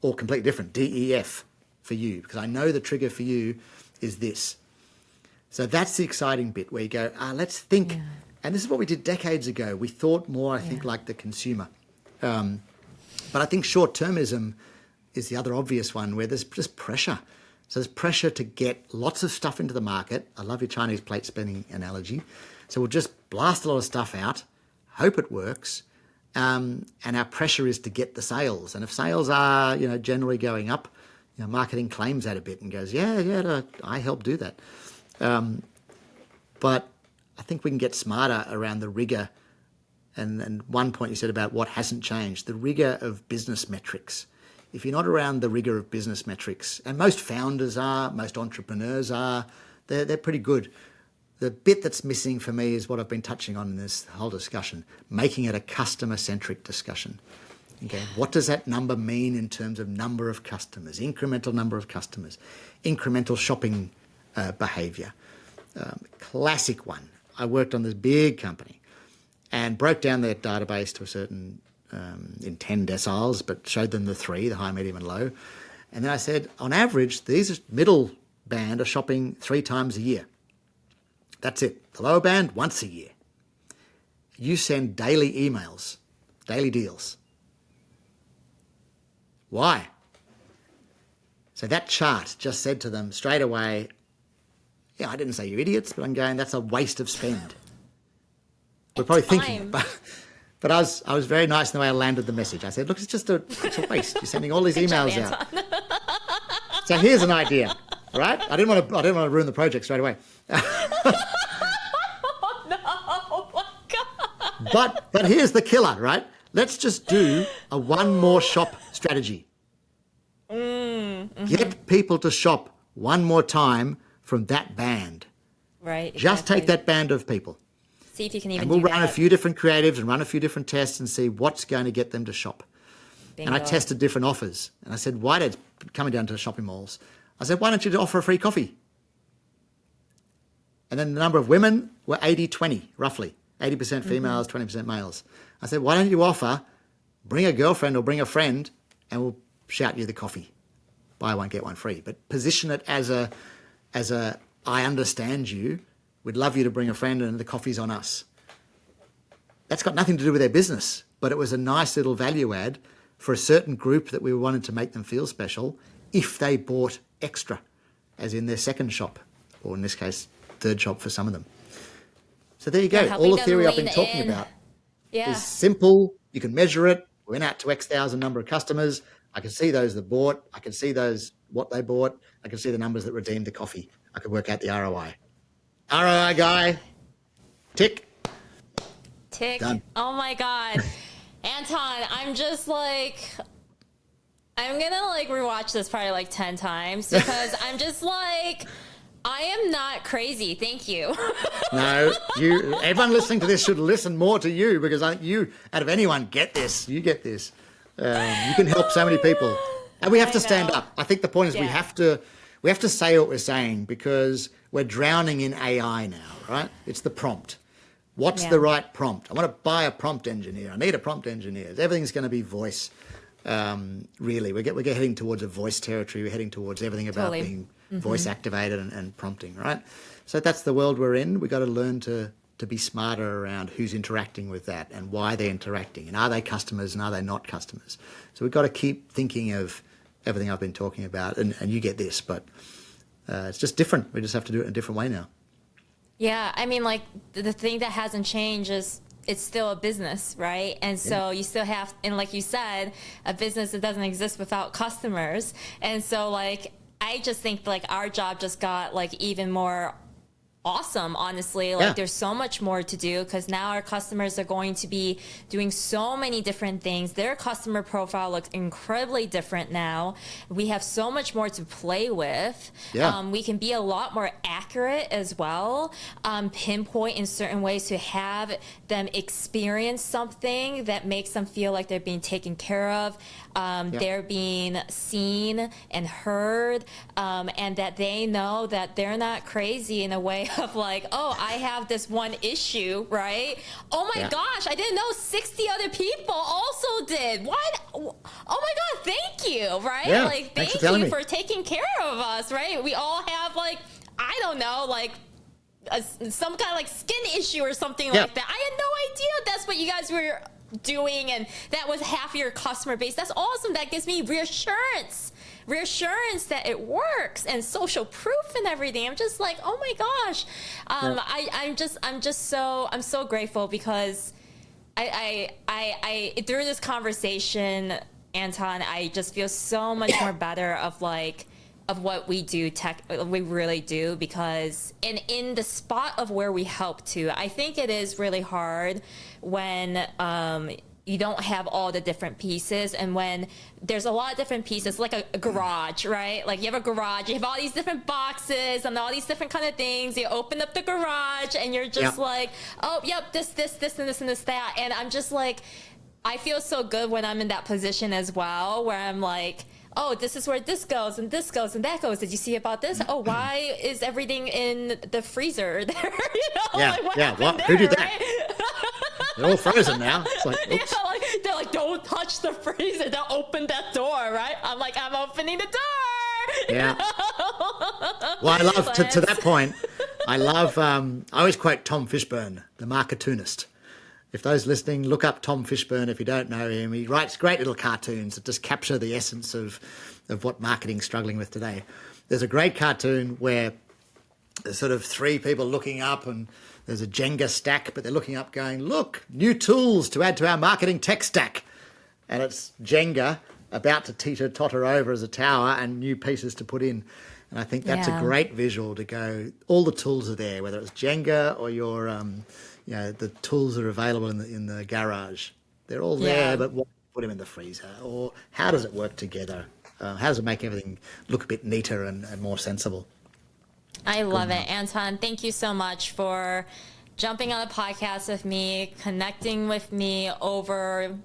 Or completely different, DEF for you, because I know the trigger for you is this. So that's the exciting bit where you go, let's think. And this is what we did decades ago. We thought more, I think, like the consumer. But I think short-termism is the other obvious one, where there's just pressure. So there's pressure to get lots of stuff into the market. I love your Chinese plate spinning analogy. So we'll just blast a lot of stuff out, hope it works, and our pressure is to get the sales. And if sales are, generally going up, marketing claims that a bit and goes, I helped do that. But I think we can get smarter around the rigor. And one point you said about what hasn't changed, the rigor of business metrics. If you're not around the rigor of business metrics, and most founders are, most entrepreneurs are, they're pretty good. The bit that's missing for me is what I've been touching on in this whole discussion, making it a customer-centric discussion. Okay, what does that number mean in terms of number of customers, incremental number of customers, incremental shopping behavior? Classic one. I worked on this big company and broke down their database to a certain, in 10 deciles, but showed them the three, the high, medium, and low. And then I said, on average, these middle band are shopping 3 times a year. That's it. The lower band, once a year. You send daily emails, daily deals. Why? So that chart just said to them straight away, I didn't say you idiots, but I'm going, that's a waste of spend. We're probably thinking, but I was very nice in the way I landed the message. I said, look, it's a waste. You're sending all these emails out. So here's an idea, right? I didn't want to ruin the project straight away. Oh, no. Oh, my God. But here's the killer, right? Let's just do a one more shop strategy. Get people to shop one more time from that band. Right. Just exactly. take that band of people. See if you can even And we'll do run that. a few different creatives and run a few different tests and see what's going to get them to shop. Bingo. And I tested different offers. And I said, why don't, coming down to the shopping malls, I said, why don't you offer a free coffee? And then the number of women were 80-20, roughly. 80% females, 20% males. I said, why don't you offer, bring a girlfriend or bring a friend and we'll shout you the coffee. Buy one, get one free. But position it as a, I understand you. We'd love you to bring a friend and the coffee's on us. That's got nothing to do with their business, but it was a nice little value add for a certain group that we wanted to make them feel special if they bought extra, as in their second shop, or in this case, third shop for some of them. So there you go. Yeah, All the theory I've lean been talking in. about Yeah. is simple. You can measure it. We went out to X thousand number of customers. I can see those that bought. I can see those, what they bought. I can see the numbers that redeemed the coffee. I could work out the ROI. ROI guy, tick. Tick. Done. Oh my God. Anton, I'm just like, I'm gonna like rewatch this probably like 10 times because I'm just like, I am not crazy. Thank you. No, everyone listening to this should listen more to you because I think you, out of anyone, get this. You get this. You can help so many people. And we have to stand up. I think the point is we have to say what we're saying because we're drowning in AI now, right? It's the prompt. What's the right prompt? I want to buy a prompt engineer. I need a prompt engineer. Everything's going to be voice. Really, we're heading towards a voice territory. We're heading towards everything about being voice activated and prompting, right? So that's the world we're in. We've got to learn to be smarter around who's interacting with that and why they're interacting and are they customers and are they not customers. So we've got to keep thinking of everything I've been talking about, and you get this, but it's just different. We just have to do it in a different way now. Yeah, I mean, like the thing that hasn't changed is it's still a business, right? And so you still have, and like you said, a business that doesn't exist without customers. And so like, I just think like our job just got like even more awesome, honestly. Like there's so much more to do because now our customers are going to be doing so many different things. Their customer profile looks incredibly different now. We have so much more to play with. We can be a lot more accurate as well, pinpoint in certain ways to have them experience something that makes them feel like they're being taken care of. They're being seen and heard, and that they know that they're not crazy in a way of like, oh, I have this one issue, right? Oh my gosh, I didn't know 60 other people also did. What? Oh my God, thank you, right? Yeah, like, thank you for taking care of us, right? We all have like, I don't know, like some kind of like skin issue or something like that. I had no idea that's what you guys were doing, and that was half your customer base. That's awesome. That gives me reassurance that it works and social proof and everything. I'm just like, oh my gosh. I'm so grateful because I through this conversation, Anton, I just feel so much more better of what we do, we really do, because in the spot of where we help to, I think it is really hard when you don't have all the different pieces, and when there's a lot of different pieces, like a garage, right? Like you have a garage, you have all these different boxes and all these different kind of things. You open up the garage and you're just like, oh, yep, this, and this, and this, that. And I'm just like, I feel so good when I'm in that position as well, where I'm like, oh, this is where this goes and that goes. Did you see about this? Oh, why is everything in the freezer there? Like, what happened there, who did that? right? They're all frozen now. It's like, oops. They're like, don't touch the freezer. Don't open that door, right? I'm like, I'm opening the door. Yeah. Well, I love, to that point, I always quote Tom Fishburne, the marketunist. If those listening, look up Tom Fishburne if you don't know him. He writes great little cartoons that just capture the essence of what marketing's struggling with today. There's a great cartoon where there's sort of three people looking up and there's a Jenga stack, but they're looking up going, look, new tools to add to our marketing tech stack. And it's Jenga about to totter over as a tower and new pieces to put in. And I think that's a great visual to go, all the tools are there, whether it's Jenga or your, the tools that are available in the garage. They're all there, but what put them in the freezer? Or how does it work together? How does it make everything look a bit neater and more sensible? I love it. Anton, thank you so much for jumping on the podcast with me, connecting with me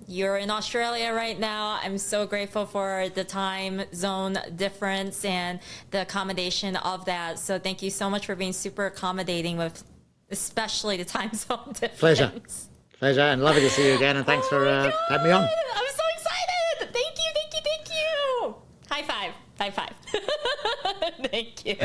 you're in Australia right now. I'm so grateful for the time zone difference and the accommodation of that. So thank you so much for being super accommodating with especially the time zone difference. Pleasure, and lovely to see you again, and thanks for having me on. I'm so excited. Thank you. High five. Thank you.